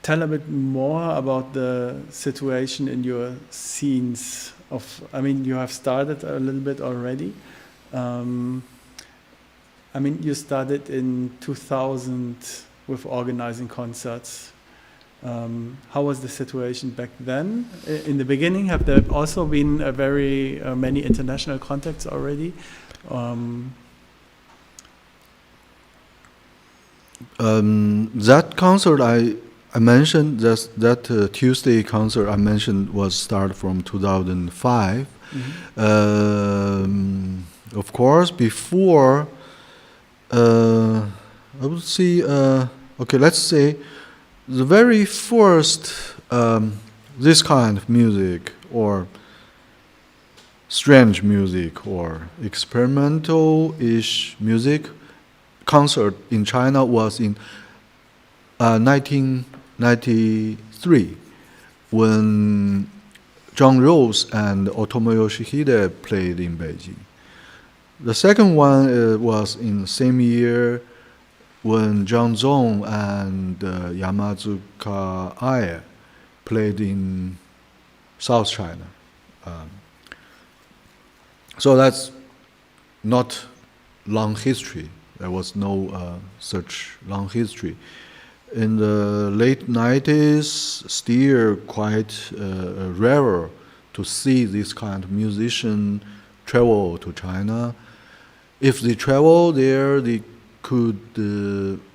tell a bit more about the situation in your scenes I mean, you have started a little bit already. I mean, you started in 2000 with organizing concerts. How was the situation back then? In the beginning, have there also been very many international contacts already? That concert I mentioned, that Tuesday concert I mentioned was started from 2005. Of course, before, I would say, okay, let's say the very first this kind of music or strange music or experimental-ish music concert in China was in 1993 when John Rose and Otomo Yoshihide played in Beijing. The second one was in the same year when Zhang Zong and Yamazuka Aye played in South China. So that's not long history. There was no such long history. In the late 90s, still quite rare to see this kind of musician travel to China. If they travel there, they could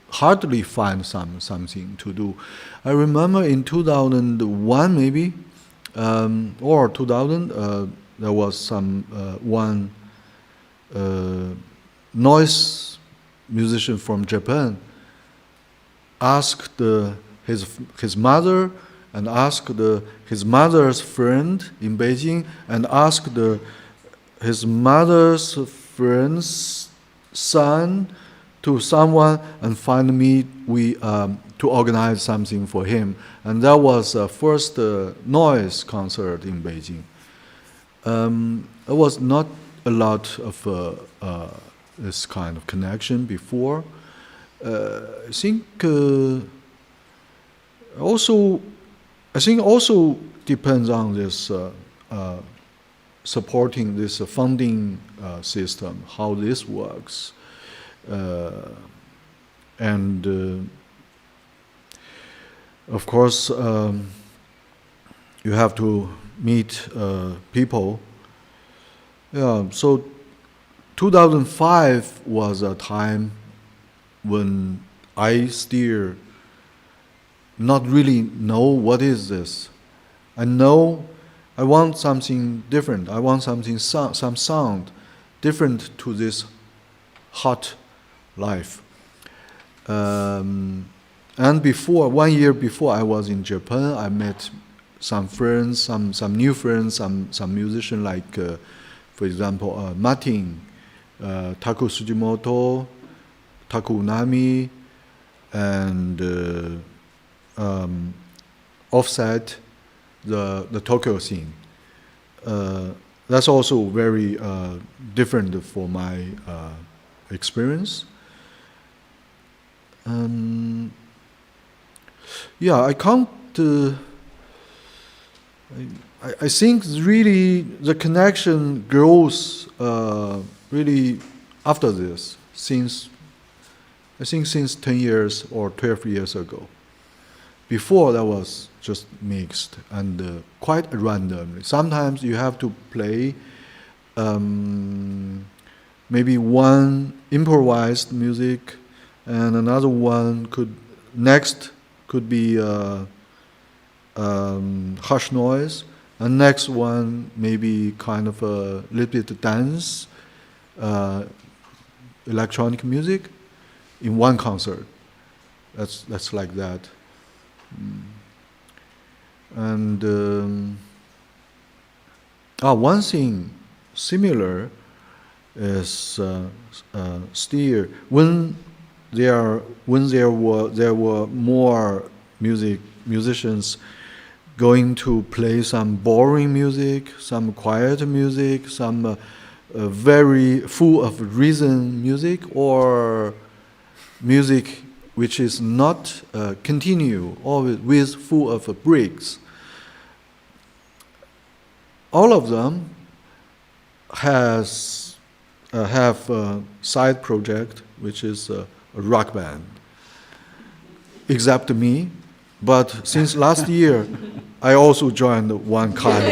hardly find something to do. I remember in 2001 maybe, or 2000, there was some one noise musician from Japan asked his mother and asked his mother's friend in Beijing and asked his mother's friend's son to someone and finally to organize something for him. And that was the first noise concert in Beijing. There was not a lot of this kind of connection before. I think also depends on this supporting this funding system, how this works, and of course you have to meet people. Yeah, so 2005 was a time when I still not really know what is this. I know I want something different. I want something some sound different to this hot life. And before 1 year before I was in Japan, I met some friends, some new friends, some musicians like, for example, Martin, Taku Sujimoto, Taku Unami, and Offset, the Tokyo scene. That's also very different for my experience. Yeah, I can't. I think really the connection grows really after this, since 10 years or 12 years ago. Before that was just mixed and quite randomly. Sometimes you have to play maybe one improvised music, and another one could be harsh noise, and next one maybe kind of a little bit dance, electronic music, in one concert. That's like that. And one thing similar is still when there were more musicians going to play some boring music, some quiet music, some very full of reason music, or music which is not continue, always with full of breaks. All of them have a side project, which is a rock band, except me. But since last year, I also joined one kind of.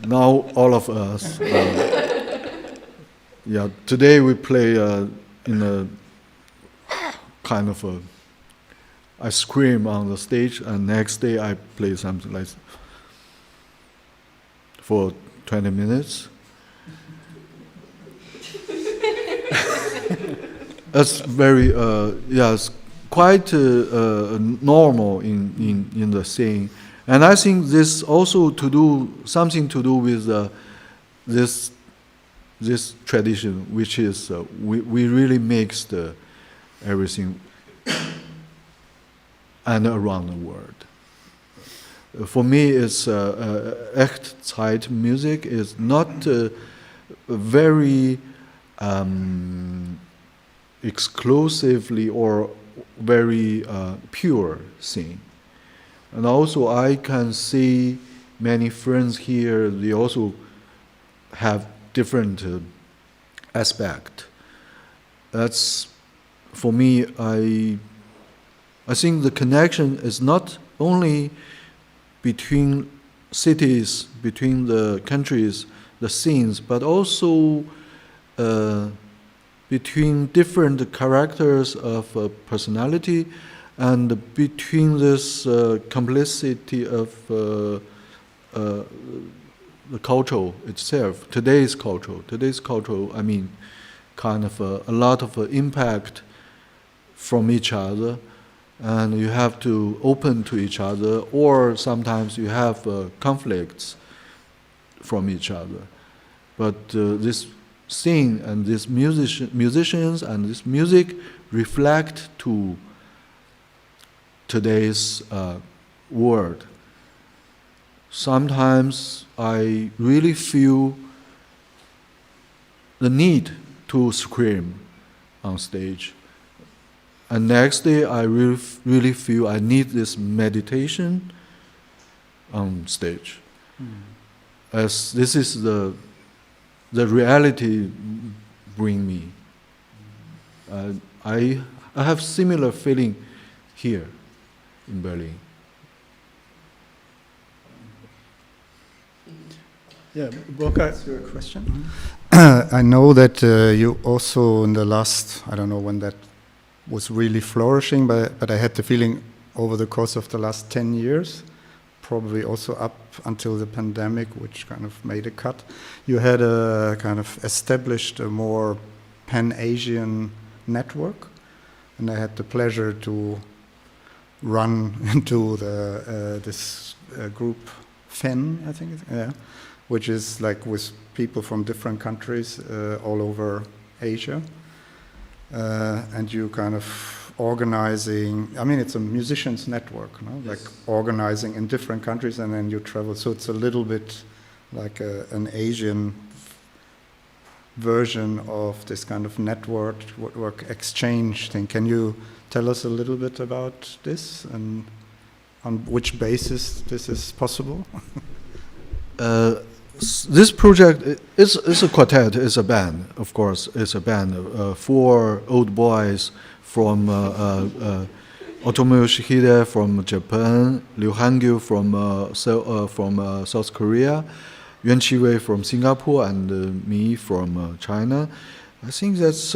Now all of us. Today we play in a kind of I scream on the stage, and next day I play something like for 20 minutes. That's very it's quite normal in the scene, and I think this also something to do with this tradition, which is we really mixed everything and around the world. For me, it's Echtzeitmusik is not very exclusively or very pure thing. And also I can see many friends here, they also have different aspect. That's, for me, I think the connection is not only between cities, between the countries, the scenes, but also between different characters of personality, and between this complexity of the culture itself. Today's culture, I mean, kind of a lot of impact from each other, and you have to open to each other, or sometimes you have conflicts from each other. But this scene and these musicians and this music reflect to today's world. Sometimes I really feel the need to scream on stage. And next day I really feel I need this meditation on stage. As this is the reality bring me. I have similar feeling here in Berlin. Yeah, Burkhard. That's your question. I know that you also in the last, I don't know when that was really flourishing, but I had the feeling over the course of the last 10 years, probably also up until the pandemic, which kind of made a cut, you had a kind of established a more Pan-Asian network, and I had the pleasure to run into this group FEN, I think, which is like with people from different countries all over Asia. And you kind of organizing, I mean, it's a musicians network, no? Yes. Like organizing in different countries, and then you travel. So it's a little bit like an Asian version of this kind of network exchange thing. Can you tell us a little bit about this and on which basis this is possible? This project is a quartet, is a band, of course. It's a band. 4 old boys from Otomo Yoshihide from Japan, Liu Hangyu from South Korea, Yuan Qiwei from Singapore, and me from China. I think that's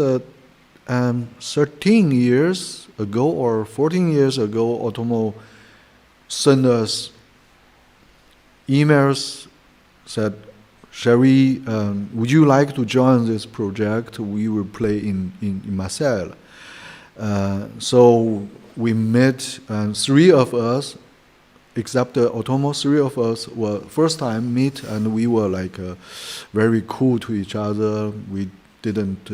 13 years ago or 14 years ago, Otomo sent us emails, said, Sherry, would you like to join this project? We will play in Marseille. So we met, and 3 of us, except Otomo, 3 of us were first time meet, and we were like very cool to each other. We didn't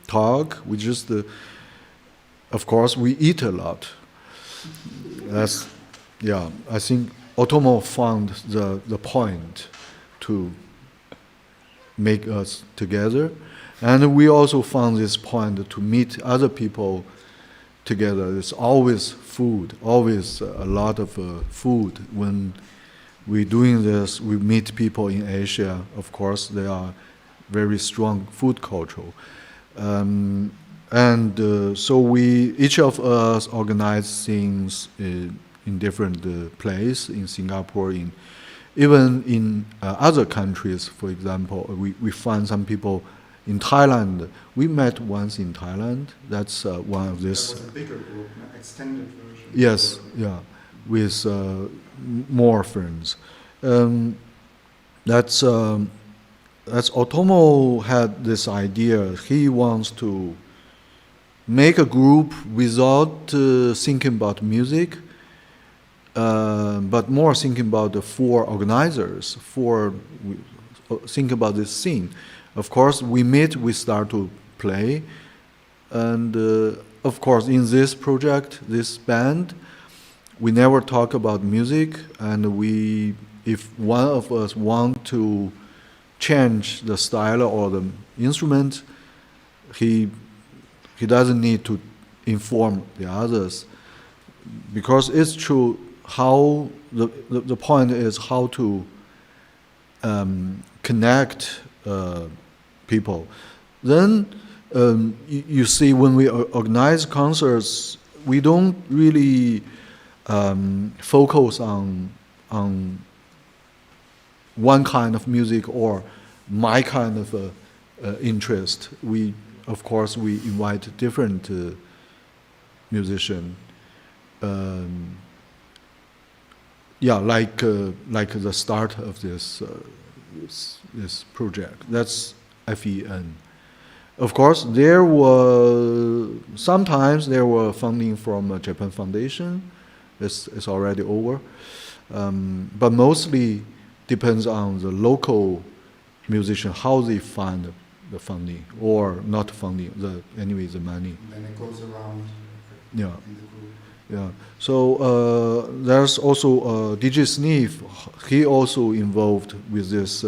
talk. We just, of course, we eat a lot. That's, yeah, I think Otomo found the point to make us together, and we also found this point to meet other people together. It's always food, always a lot of food. When we're doing this, we meet people in Asia. Of course, they are very strong food culture, so we each of us organize things in different places in Singapore, even in other countries. For example, we find some people in Thailand. We met once in Thailand. That's one of this. That was a bigger group, an extended version. Yes, yeah, with more friends. That's Otomo had this idea. He wants to make a group without thinking about music, but more thinking about the 4 organizers, think about this scene. Of course, we meet, we start to play, and of course, in this project, this band, we never talk about music, and if one of us want to change the style or the instrument, he doesn't need to inform the others, because it's true. How the point is how to connect people. Then you see, when we organize concerts, we don't really focus on one kind of music or my kind of interest. Of course, we invite different musicians. Like the start of this project. That's FEN. Of course, sometimes there were funding from Japan Foundation. It's already over, but mostly depends on the local musician how they find the funding or not funding. The money. And it goes around. Yeah. In the group. Yeah. So there's also DJ Sneef. He also involved with this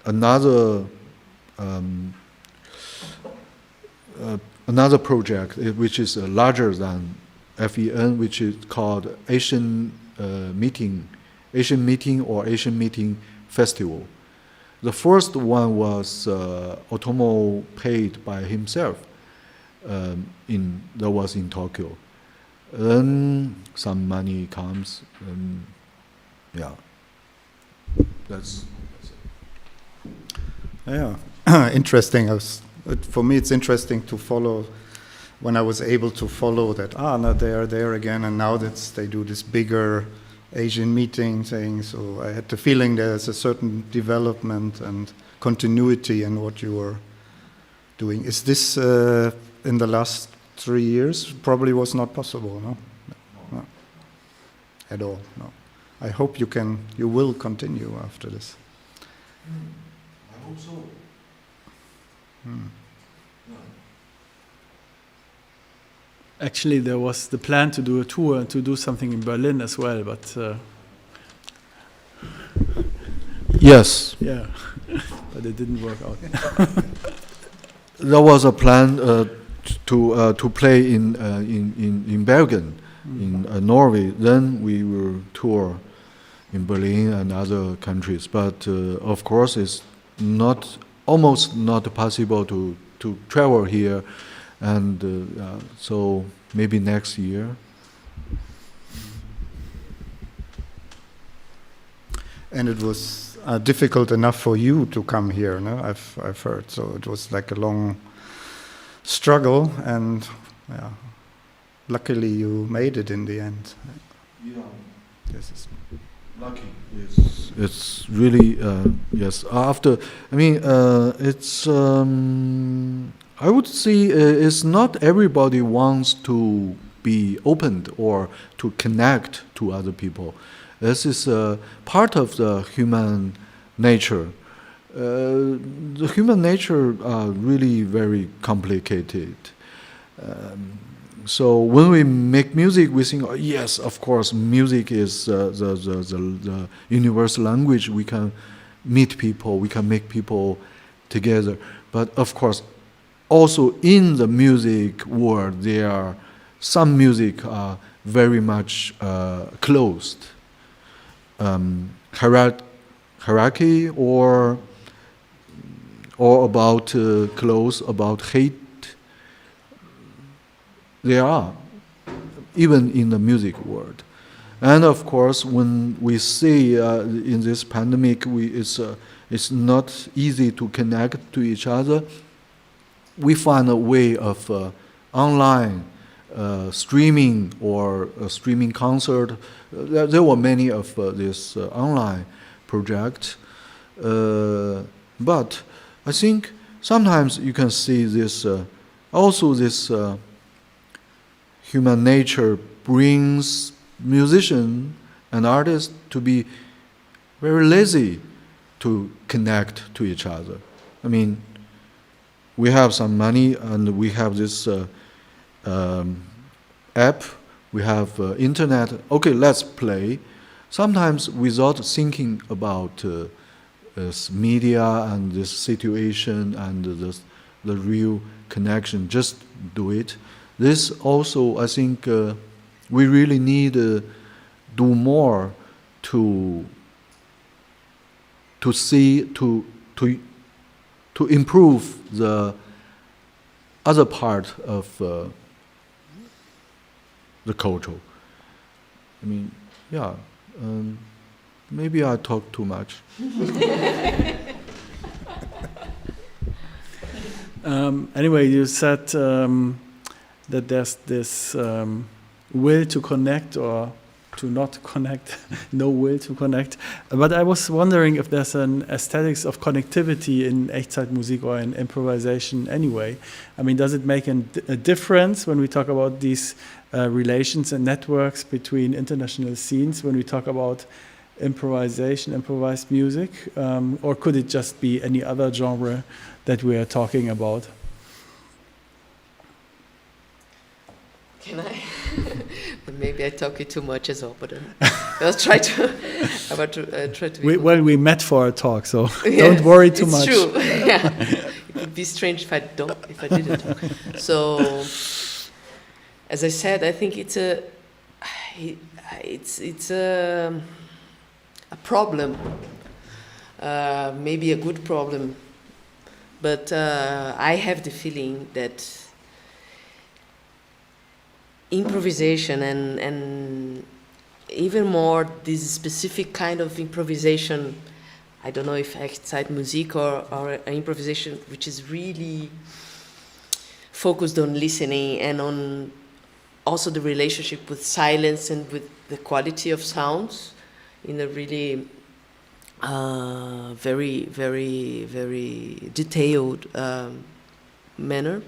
another project which is larger than FEN, which is called Asian Meeting or Asian Meeting Festival. The first one was Otomo paid by himself. That was in Tokyo. Then some money comes, and that's it. Yeah, interesting. For me, it's interesting to follow. When I was able to follow that, now they are there again, and now they do this bigger Asian meeting thing. So I had the feeling there's a certain development and continuity in what you were doing. Is this in the last 3 years? Probably was not possible, no? At all, no. I hope you will continue after this. I hope so. Actually, there was the plan to do a tour and to do something in Berlin as well, but Yes. yeah, but it didn't work out. There was a plan to play in Bergen, in Norway. Then we will tour in Berlin and other countries. But of course, it's almost not possible to travel here, and so maybe next year. And it was difficult enough for you to come here, no? I've heard. So it was like a long struggle, and yeah, luckily you made it in the end. Yeah. This is Lucky. Yes. It's really yes. After it's I would say it's not everybody wants to be opened or to connect to other people. This is part of the human nature. The human nature are really very complicated. So when we make music, we think, oh, yes, of course, music is the universal language. We can meet people, we can make people together. But of course, also in the music world, there are some music are very much closed. Hierarchy or about close about hate. There are, even in the music world. And of course, when we see in this pandemic, it's not easy to connect to each other. We find a way of online streaming or a streaming concert. There were many of this online projects. But I think sometimes you can see this, also this human nature brings musicians and artists to be very lazy to connect to each other. I mean, we have some money and we have this app, we have internet. Okay, let's play. Sometimes without thinking about this media and this situation and the real connection, just do it. This also, I think, we really need to do more to see, to improve the other part of the culture. I mean, yeah, maybe I talk too much. Anyway, you said that there's this will to connect or to not connect, no will to connect. But I was wondering if there's an aesthetics of connectivity in Echtzeitmusik or in improvisation anyway. I mean, does it make a difference when we talk about these relations and networks between international scenes, when we talk about improvisation, improvised music, or could it just be any other genre that we are talking about? Can I? Maybe I talk it too much as well, but I'll try to. Try to. We met for a talk, so don't worry too much. It's true. Yeah, it would be strange if I didn't talk. So, as I said, I think it's a problem, maybe a good problem, but I have the feeling that improvisation and even more this specific kind of improvisation, I don't know if Echtzeitmusik or an improvisation which is really focused on listening and on also the relationship with silence and with the quality of sounds in a really very, very, very detailed manner.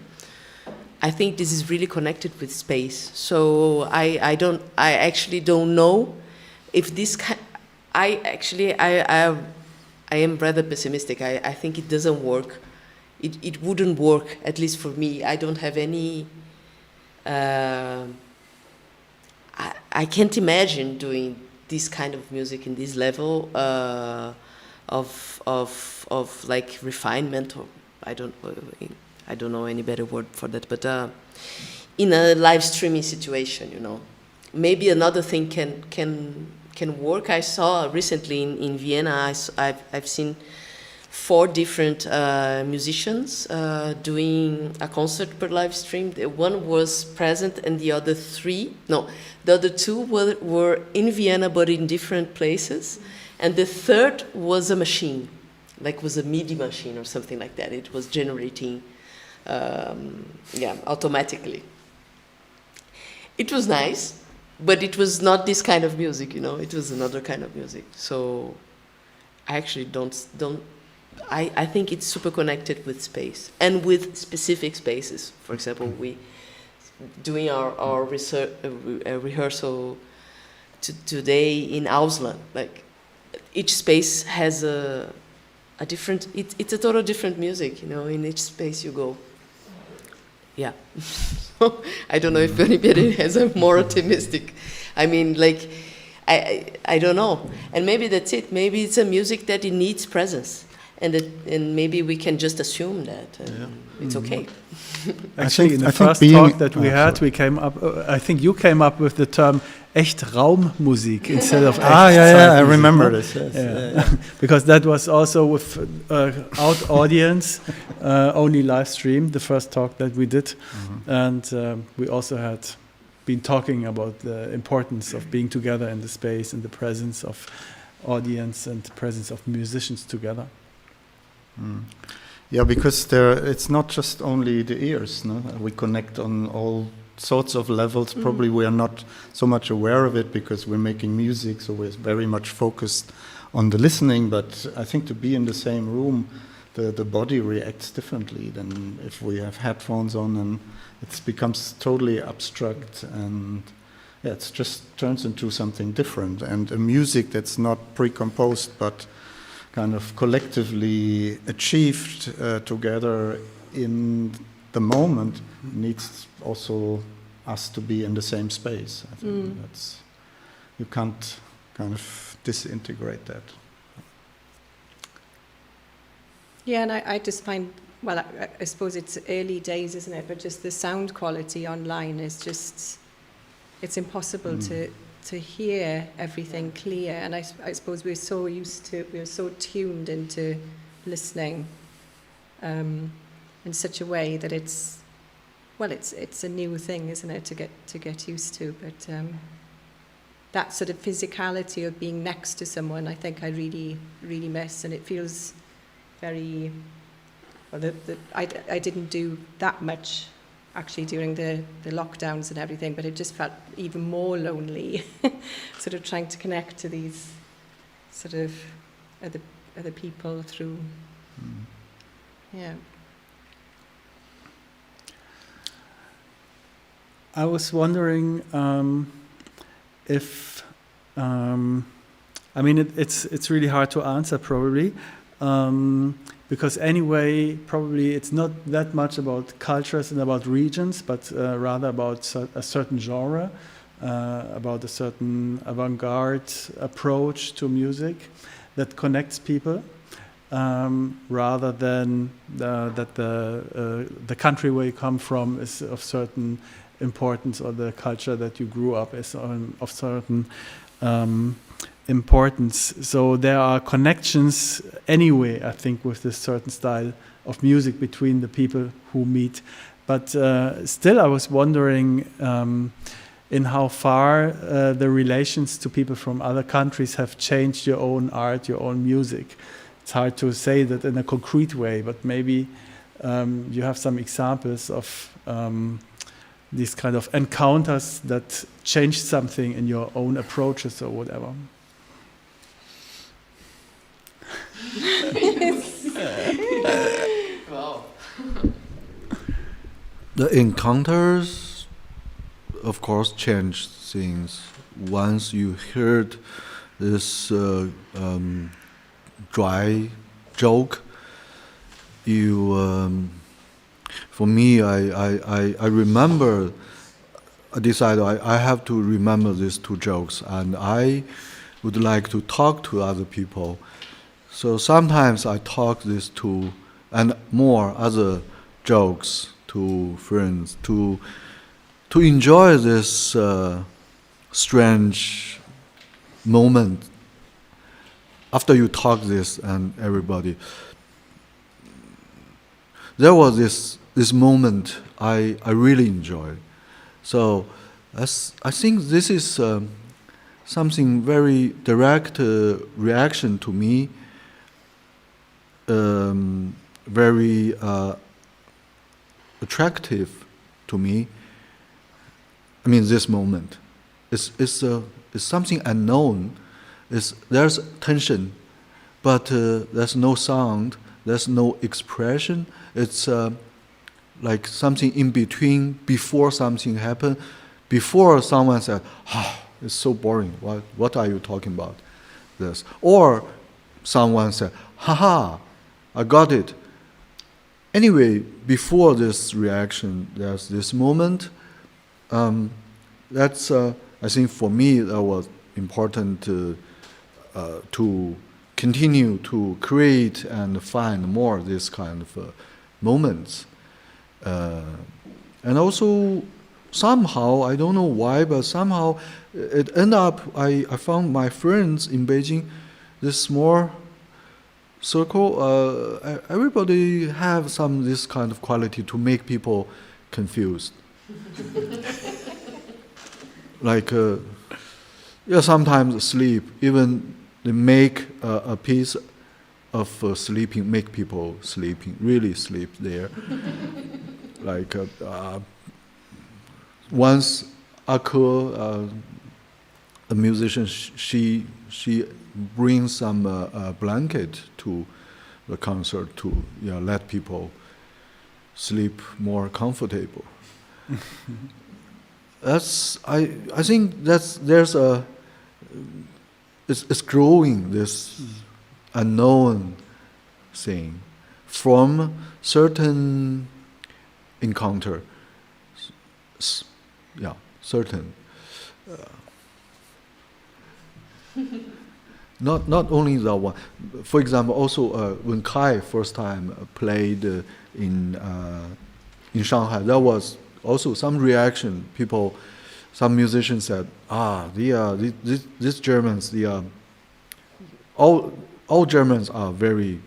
I think this is really connected with space. So I actually don't know if this I am rather pessimistic. I think it doesn't work. It wouldn't work, at least for me. I don't have any I can't imagine doing this kind of music in this level of like refinement, or I don't know any better word for that, but in a live streaming situation, you know. Maybe another thing can work. I saw recently in Vienna, I've seen 4 different musicians doing a concert per live stream. One was present, and the other 2 were in Vienna but in different places, and the third was a machine, like was a MIDI machine or something like that. It was generating automatically. It was nice, but it was not this kind of music, you know. It was another kind of music. So I actually don't. I think it's super connected with space and with specific spaces. For example, we doing our research, rehearsal today in Ausland. Like each space has a different. It's a total different music, you know. In each space you go. Yeah. I don't know if anybody has a more optimistic. I mean, like, I don't know. And maybe that's it. Maybe it's a music that it needs presence. And maybe we can just assume that it's okay. Actually, in the first talk that we had, we came up. I think you came up with the term Echtraummusik instead of Echtzeitmusik. I remember this. Yes. Yeah. Because that was also without audience, only live stream. The first talk that we did, and we also had been talking about the importance of being together in the space and the presence of audience and the presence of musicians together. Yeah, because it's not just only the ears. No? We connect on all sorts of levels. Probably we are not so much aware of it because we're making music, so we're very much focused on the listening. But I think to be in the same room, the body reacts differently than if we have headphones on, and it becomes totally abstract, and it just turns into something different. And a music that's not pre-composed but kind of collectively achieved together in the moment needs also us to be in the same space. I think you can't kind of disintegrate that. Yeah, and I just find, well, I suppose it's early days, isn't it? But just the sound quality online is just, it's impossible to hear everything clear. And I suppose we're so tuned into listening in such a way that it's a new thing, isn't it, to get used to. But that sort of physicality of being next to someone, I think I really, really miss, and it feels very, well, I didn't do that much actually during the lockdowns and everything, but it just felt even more lonely, sort of trying to connect to these sort of other people through, yeah. I was wondering if, I mean, it's really hard to answer probably, because anyway, probably it's not that much about cultures and about regions, but rather about a certain genre, about a certain avant-garde approach to music that connects people, rather than that the country where you come from is of certain importance, or the culture that you grew up is of certain importance. So there are connections anyway, I think, with this certain style of music between the people who meet. But still I was wondering in how far the relations to people from other countries have changed your own art, your own music. It's hard to say that in a concrete way, but maybe you have some examples of these kind of encounters that changed something in your own approaches or whatever. Wow. The encounters, of course, change things. Once you heard this dry joke, you, for me, I remember, I decided I have to remember these 2 jokes, and I would like to talk to other people. So sometimes I talk this to, and more other jokes to friends to enjoy this strange moment after you talk this and everybody. There was this moment I really enjoyed. So I think this is something very direct reaction to me, very attractive to me. I mean, this moment, it's something unknown. There's tension, but there's no sound. There's no expression. It's like something in between. Before something happened, before someone said, "Oh, it's so boring. What are you talking about?" This, or someone said, "Haha, I got it." Anyway, before this reaction, there's this moment. That's I think for me that was important to continue to create and find more this kind of moments. And also somehow, I don't know why, but somehow it ended up, I found my friends in Beijing, this small circle, everybody have this kind of quality to make people confused. Like, sometimes sleep, even they make a piece of sleeping, make people sleeping, really sleep there. Like once Aku, a musician, she brings some blanket to the concert to let people sleep more comfortable. I think it's growing, this unknown thing from certain encounter. Certain. Not only the one. For example, also when Kai first time played in Shanghai, there was also some reaction. Some musicians said, these Germans, all Germans are very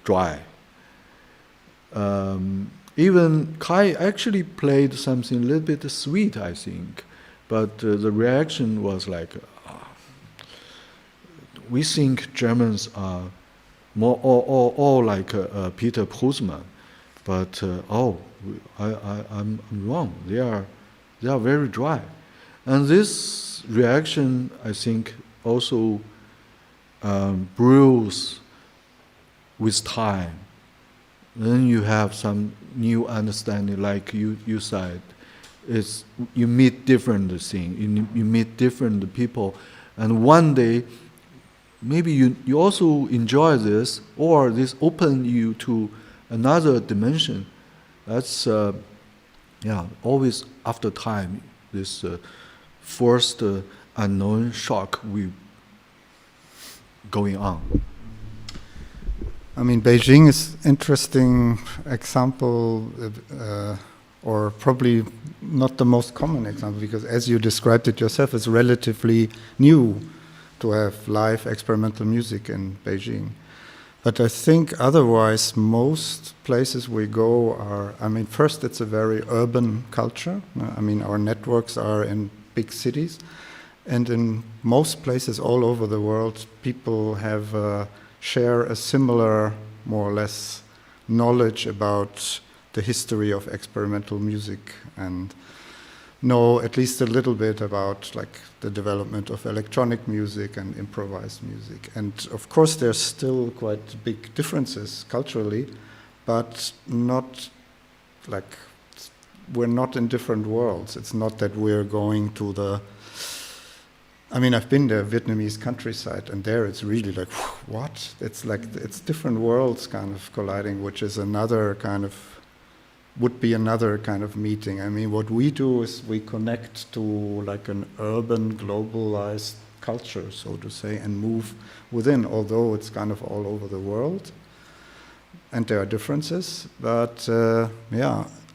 dry. Even Kai actually played something a little bit sweet, I think, but the reaction was like, we think Germans are more all like Peter Prusman, but I'm wrong. They are very dry, and this reaction, I think, also brews with time. Then you have some new understanding, like you said. You meet different things, you meet different people, and one day maybe you also enjoy this, or this open you to another dimension. That's always after time, this first unknown shock going on. I mean, Beijing is interesting example, or probably not the most common example, because as you described it yourself, it's relatively new to have live experimental music in Beijing. But I think otherwise, most places we go are, first it's a very urban culture. Our networks are in big cities. And in most places all over the world, people share a similar, more or less, knowledge about the history of experimental music and know at least a little bit about the development of electronic music and improvised music. And of course there's still quite big differences culturally, but not we're not in different worlds. It's not that we're going to I've been to Vietnamese countryside, and there it's really like, what? It's different worlds kind of colliding, which is would be another kind of meeting. What we do is we connect to an urban, globalized culture, so to say, and move within, although it's kind of all over the world. And there are differences, but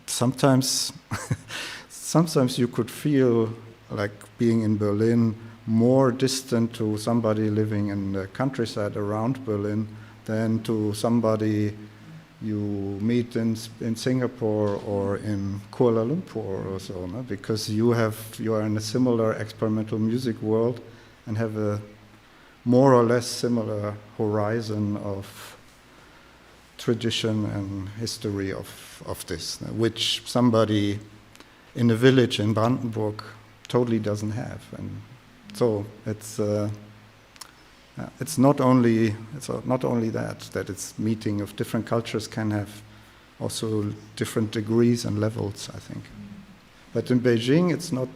sometimes you could feel like being in Berlin more distant to somebody living in the countryside around Berlin than to somebody you meet in Singapore or in Kuala Lumpur or so, no? Because you are in a similar experimental music world and have a more or less similar horizon of tradition and history of this, which somebody in a village in Brandenburg totally doesn't have. And so it's not only that it's meeting of different cultures can have also different degrees and levels, I think. But in Beijing, it's not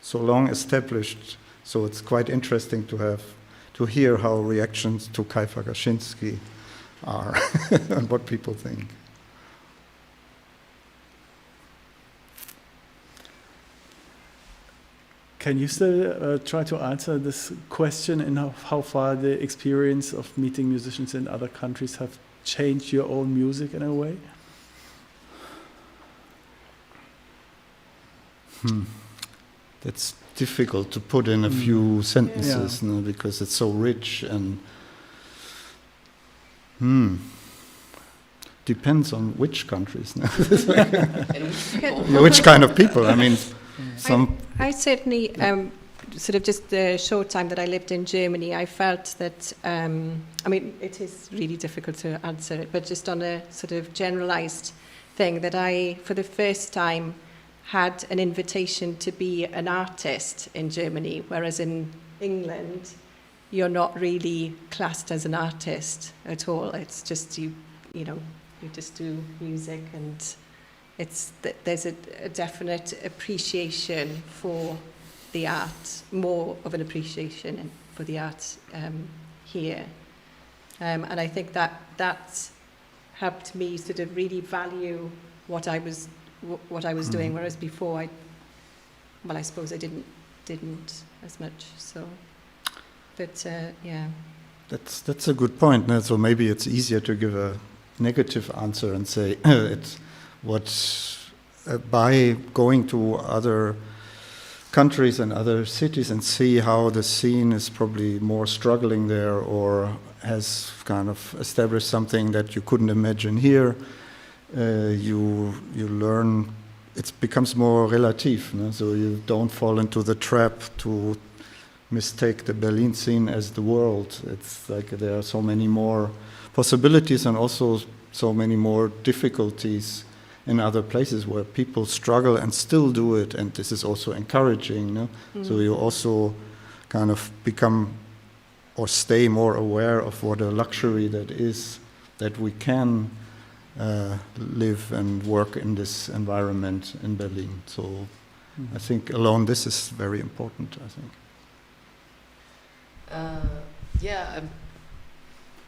so long established, so it's quite interesting to hear how reactions to Kaifa Kaczynski are and what people think. Can you still try to answer this question in how far the experience of meeting musicians in other countries have changed your own music in a way? That's difficult to put in a few sentences, no, because it's so rich and depends on which countries. No? Which kind of people? I mean, I certainly, sort of just the short time that I lived in Germany, I felt that, I mean, it is really difficult to answer it, but just on a sort of generalized thing, that I, for the first time, had an invitation to be an artist in Germany, whereas in England, you're not really classed as an artist at all. It's just you just do music, and there's a definite appreciation for the art, more of an appreciation for the art here. And I think that helped me sort of really value what I was doing, whereas before I suppose I didn't as much. So, but yeah. That's a good point. No? So maybe it's easier to give a negative answer and say by going to other countries and other cities and see how the scene is probably more struggling there or has kind of established something that you couldn't imagine here. You learn, it becomes more relative, no? So you don't fall into the trap to mistake the Berlin scene as the world. It's like there are so many more possibilities and also so many more difficulties in other places where people struggle and still do it, and this is also encouraging, no? So you also kind of become or stay more aware of what a luxury that is, that we can live and work in this environment in Berlin. So I think alone this is very important, I think.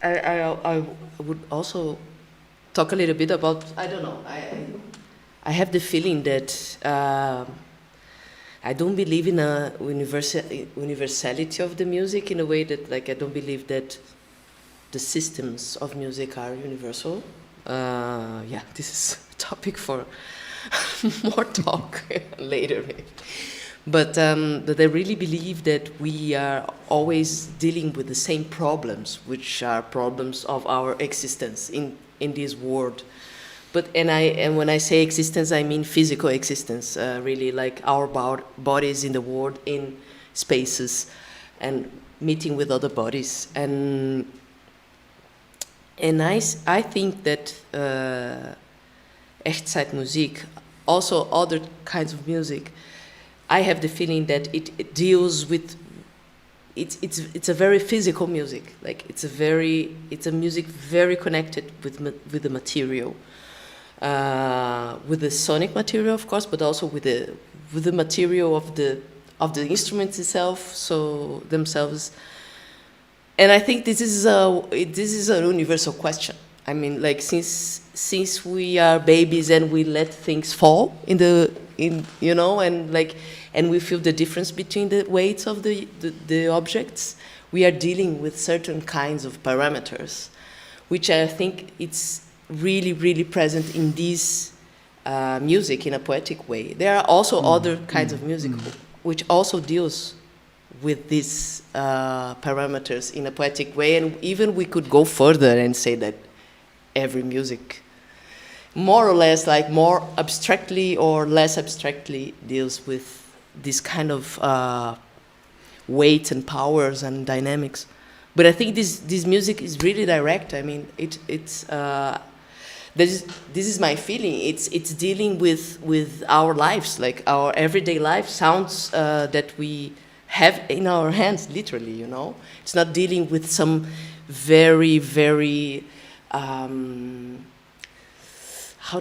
I would also talk a little bit about, I don't know, I have the feeling that I don't believe in a universality of the music in a way that, like, I don't believe that the systems of music are universal. This is a topic for more talk later. But I really believe that we are always dealing with the same problems, which are problems of our existence in this world. And when I say existence, I mean physical existence, really, like our bodies in the world, in spaces, and meeting with other bodies. And I think that Echtzeitmusik, also other kinds of music, I have the feeling that it deals with, it's a very physical music. Like it's a music very connected with the material, with the sonic material, of course, but also with the material of the instruments itself, so themselves. And I think this is a universal question. I mean, like since we are babies and we let things fall in the in, you know, and we feel the difference between the weights of the objects. We are dealing with certain kinds of parameters, which I think it's really, really present in this music in a poetic way. There are also other kinds of music which also deals with these parameters in a poetic way, and even we could go further and say that every music, more or less, like more abstractly or less abstractly, deals with this kind of weight and powers and dynamics. But I think this music is really direct. I mean, this is my feeling. It's dealing with our lives, like our everyday life, sounds that we have in our hands, literally, you know. It's not dealing with some very, very, how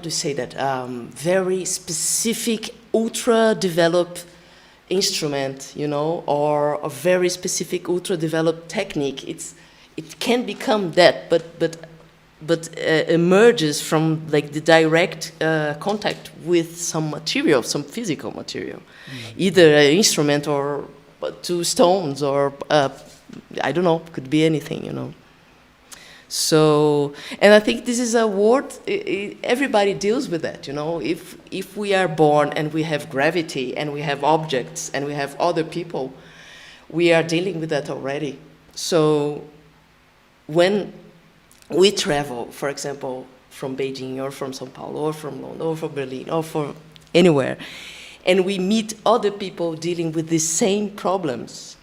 to say that, very specific, ultra-developed instrument, you know, or a very specific, ultra-developed technique. It can become that, but emerges from like the direct contact with some material, some physical material, either an instrument or two stones or I don't know, could be anything, you know. So, and I think this is a word, everybody deals with that, you know. If we are born and we have gravity and we have objects and we have other people, we are dealing with that already. So when we travel, for example, from Beijing or from São Paulo or from London or from Berlin or from anywhere, and we meet other people dealing with the same problems,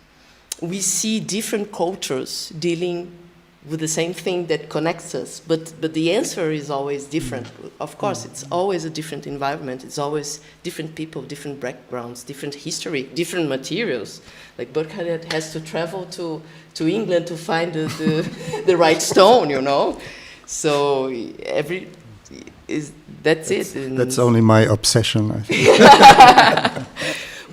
we see different cultures dealing with the same thing that connects us, but the answer is always different. Of course, it's always a different environment. It's always different people, different backgrounds, different history, different materials. Like Burkhard has to travel to England to find the right stone, you know. So that's it. And that's only my obsession, I think.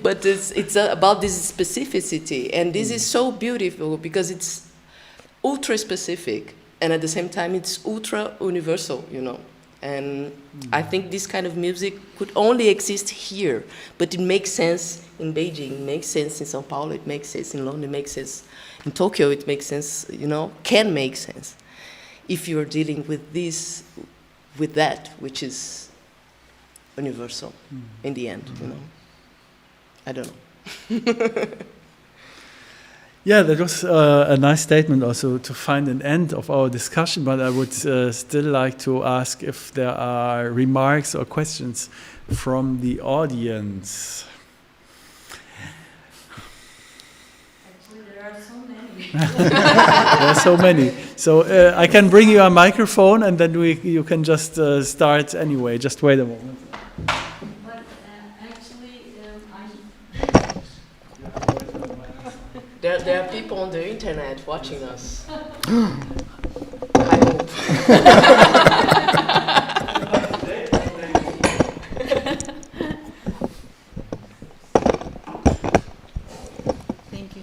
But it's about this specificity, and this is so beautiful because it's ultra specific, and at the same time it's ultra universal, you know. And I think this kind of music could only exist here, but it makes sense in Beijing, it makes sense in São Paulo, it makes sense in London, it makes sense in Tokyo, it makes sense, you know, can make sense if you're dealing with this, with that, which is universal in the end, you know. I don't know. Yeah, that was a nice statement also to find an end of our discussion, but I would still like to ask if there are remarks or questions from the audience. Actually, there are so many. There are so many. So I can bring you a microphone and then you can just start anyway. Just wait a moment. But actually, There are people on the internet watching us. I hope. Thank you.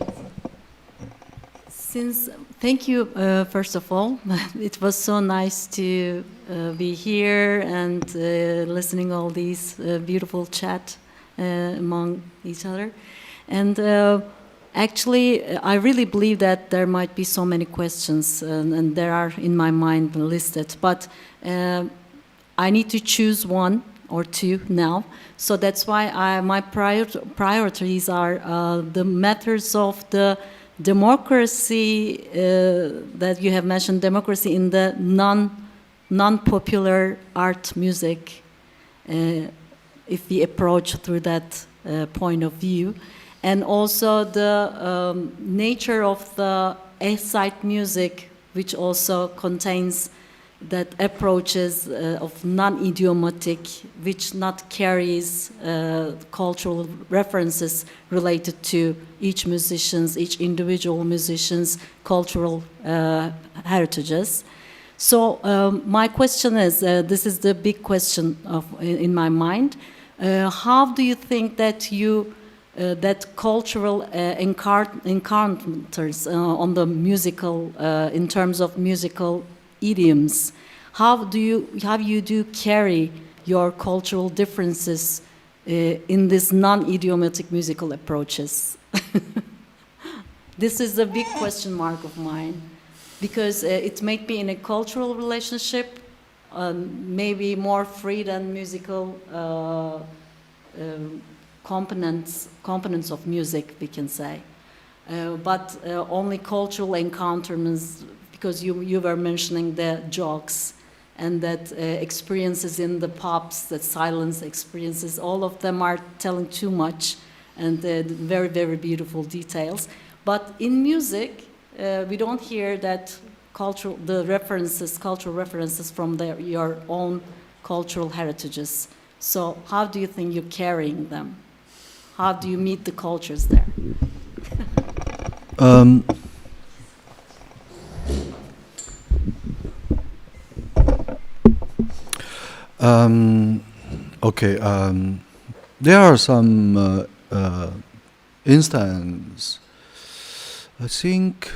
Thank you, first of all. It was so nice to be here and listening all these beautiful chat among each other. And actually, I really believe that there might be so many questions, and there are in my mind listed, but I need to choose one or two now. So that's why my priorities are the matters of the democracy that you have mentioned, democracy in the non-popular art music, if we approach through that point of view. And also the nature of the Echtzeitmusik, which also contains that approaches of non-idiomatic, which not carries cultural references related to each individual musician's cultural heritages. So my question is, this is the big question in my mind, how do you think that that cultural encounters on the musical, in terms of musical idioms, how you do carry your cultural differences in these non-idiomatic musical approaches? This is a big question mark of mine, because it may be in a cultural relationship, maybe more free than musical components of music, we can say. But only cultural encounters, because you were mentioning the jokes and that experiences in the pubs, that silence experiences, all of them are telling too much and very, very beautiful details. But in music, we don't hear that cultural references from your own cultural heritages. So how do you think you're carrying them? How do you meet the cultures there? Okay, there are some instances. I think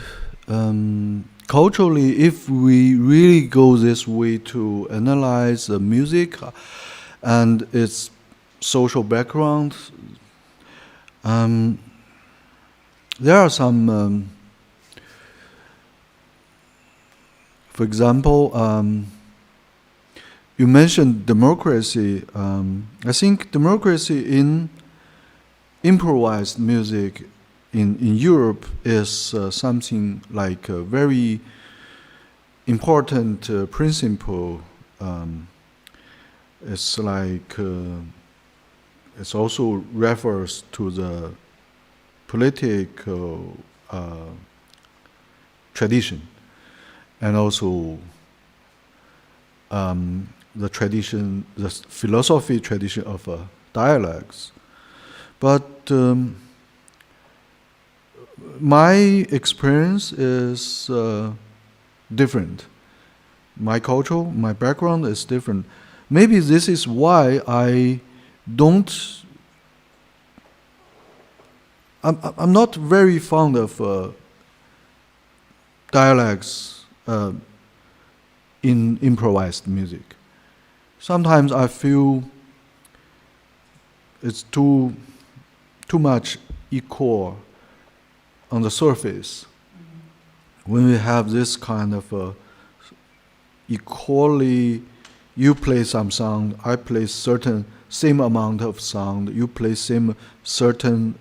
culturally, if we really go this way to analyze the music and its social background, there are some, for example, you mentioned democracy. I think democracy in improvised music in Europe is something like a very important principle. It's like it also refers to the political tradition, and also the tradition, the philosophy tradition of dialects. But my experience is different. My culture, my background is different. Maybe this is why I'm not very fond of dialects in improvised music. Sometimes I feel it's too much equal on the surface. When we have this kind of equally, you play some sound, I play same amount of sound, you play certain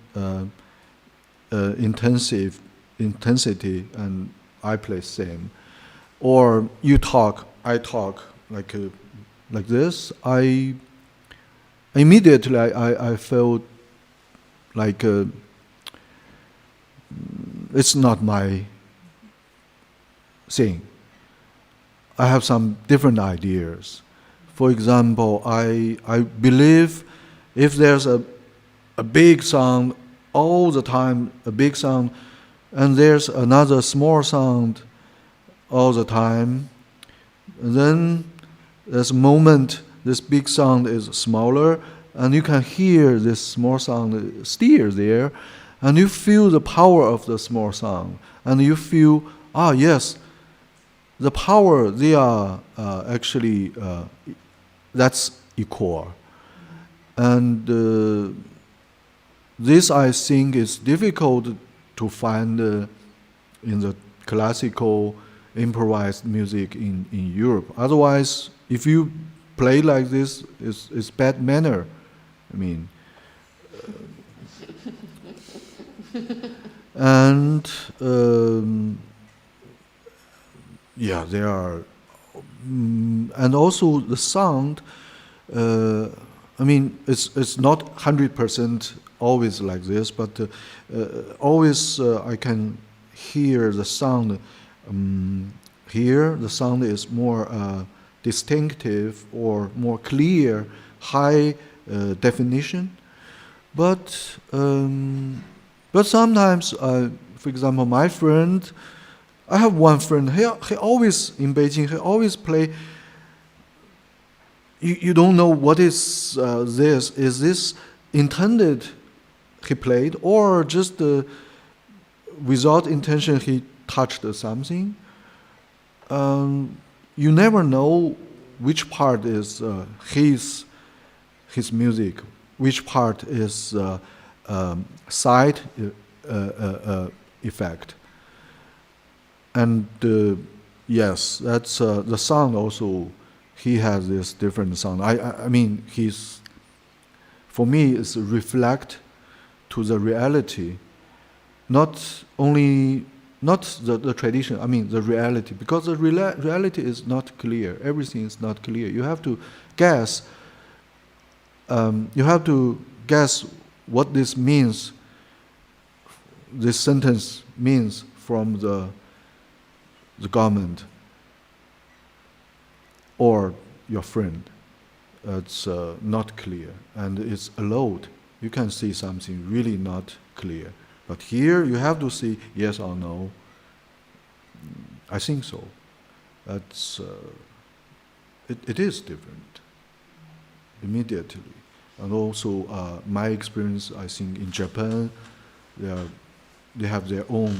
intensity, and I play same. Or you talk, I talk, like this. I immediately felt like it's not my thing. I have some different ideas. For example, I believe if there's a big sound all the time, a big sound, and there's another small sound all the time, then there's a moment this big sound is smaller, and you can hear this small sound still there, and you feel the power of the small sound, and you feel, yes, the power, they are actually, that's equal. And this, I think, is difficult to find in the classical improvised music in Europe. Otherwise, if you play like this, it's bad manner. I mean, and there are, and also the sound. I mean, it's not 100% always like this, but always I can hear the sound. Here, the sound is more distinctive or more clear, high definition. But sometimes, for example, my friend, I have one friend. He always in Beijing. He always play. You don't know what is this. Is this intended? He played, or just without intention he touched something. You never know which part is his music, which part is side effect. And yes, that's the sound also. He has this different sound. I mean, for me, it's reflect to the reality, not only the tradition. I mean, the reality, because the reality is not clear. Everything is not clear. You have to guess. You have to guess what this means. This sentence means from the government or your friend. It's not clear, and it's a load. You can see something really not clear. But here you have to see yes or no. I think so. That's it is different immediately. And also my experience, I think in Japan, they have their own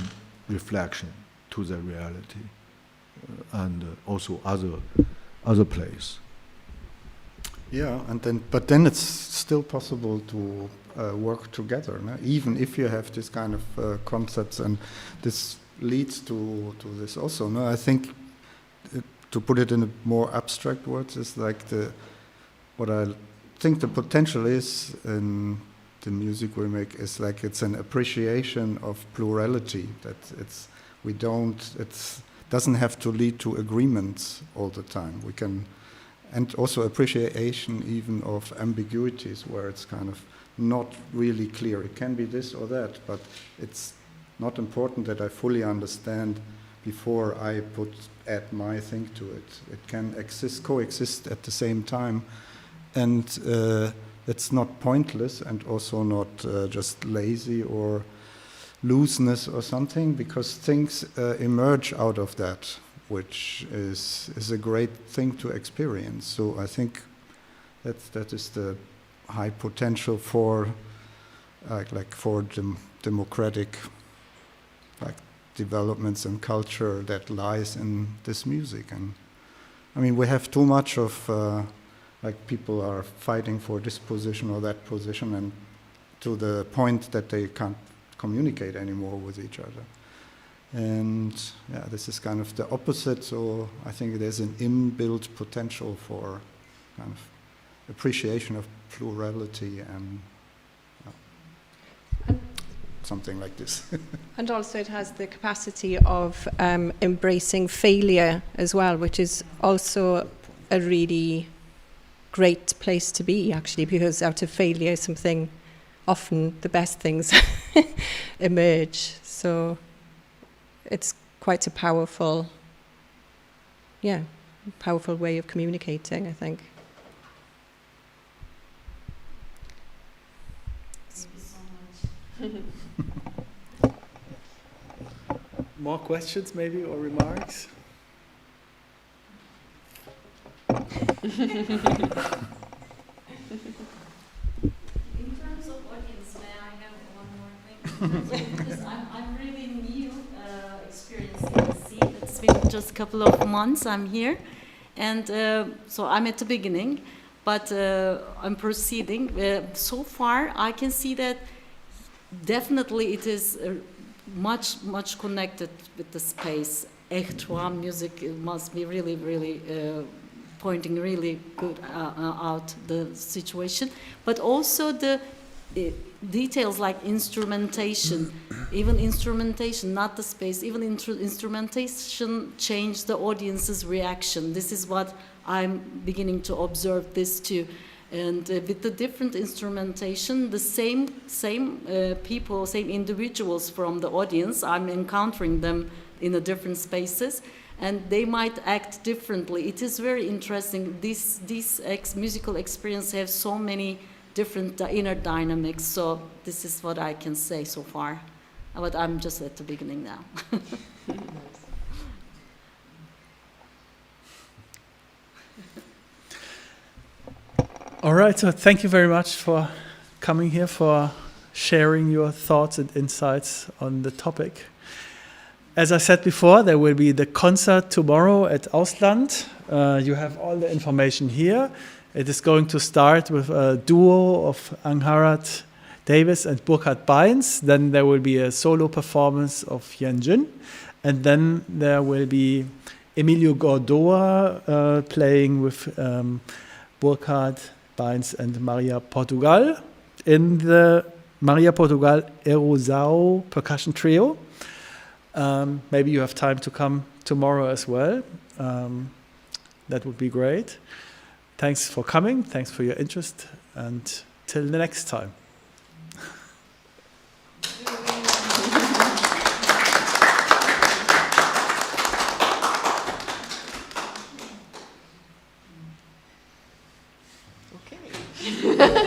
reflection to their reality, and also other place. Yeah, but then it's still possible to work together, no? Even if you have this kind of concepts, and this leads to this also. No, I think to put it in a more abstract words is like what I think the potential is in the music we make is like it's an appreciation of plurality, that it doesn't have to lead to agreements all the time. We can, and also appreciation even of ambiguities where it's kind of not really clear. It can be this or that, but it's not important that I fully understand before I add my thing to it. It can coexist at the same time, and it's not pointless and also not just lazy or looseness or something, because things emerge out of that, which is a great thing to experience. So I think that is the high potential for for democratic developments and culture that lies in this music. And I mean, we have too much of people are fighting for this position or that position, and to the point that they can't communicate anymore with each other. And yeah, this is kind of the opposite. So I think there's an inbuilt potential for kind of appreciation of plurality and something like this. And also it has the capacity of embracing failure as well, which is also a really great place to be, actually, because out of failure often the best things emerge. So it's quite a powerful way of communicating, I think. Thank you so much. More questions maybe or remarks? In terms of audience, may I have one more thing? Because I'm really new experiencing the scene. It's been just a couple of months I'm here, and so I'm at the beginning, but I'm proceeding. So far, I can see that definitely it is much connected with the space. Echtzeitmusik music must be really pointing really good out the situation, but also the details like instrumentation, even instrumentation, not the space, even instrumentation change the audience's reaction. This is what I'm beginning to observe this too. And with the different instrumentation, the same people, same individuals from the audience, I'm encountering them in the different spaces, and they might act differently. It is very interesting. This musical experience has so many different inner dynamics. So this is what I can say so far. But I'm just at the beginning now. All right, so thank you very much for coming here, for sharing your thoughts and insights on the topic. As I said before, there will be the concert tomorrow at Ausland. You have all the information here. It is going to start with a duo of Angharad Davies and Burkhard Beins. Then there will be a solo performance of Yan Jun. And then there will be Emilio Gordoa playing with Burkhard Beins and Mariá Portugal in the Mariá Portugal Erosão percussion trio. Maybe you have time to come tomorrow as well. That would be great. Thanks for coming. Thanks for your interest. And till the next time. Okay.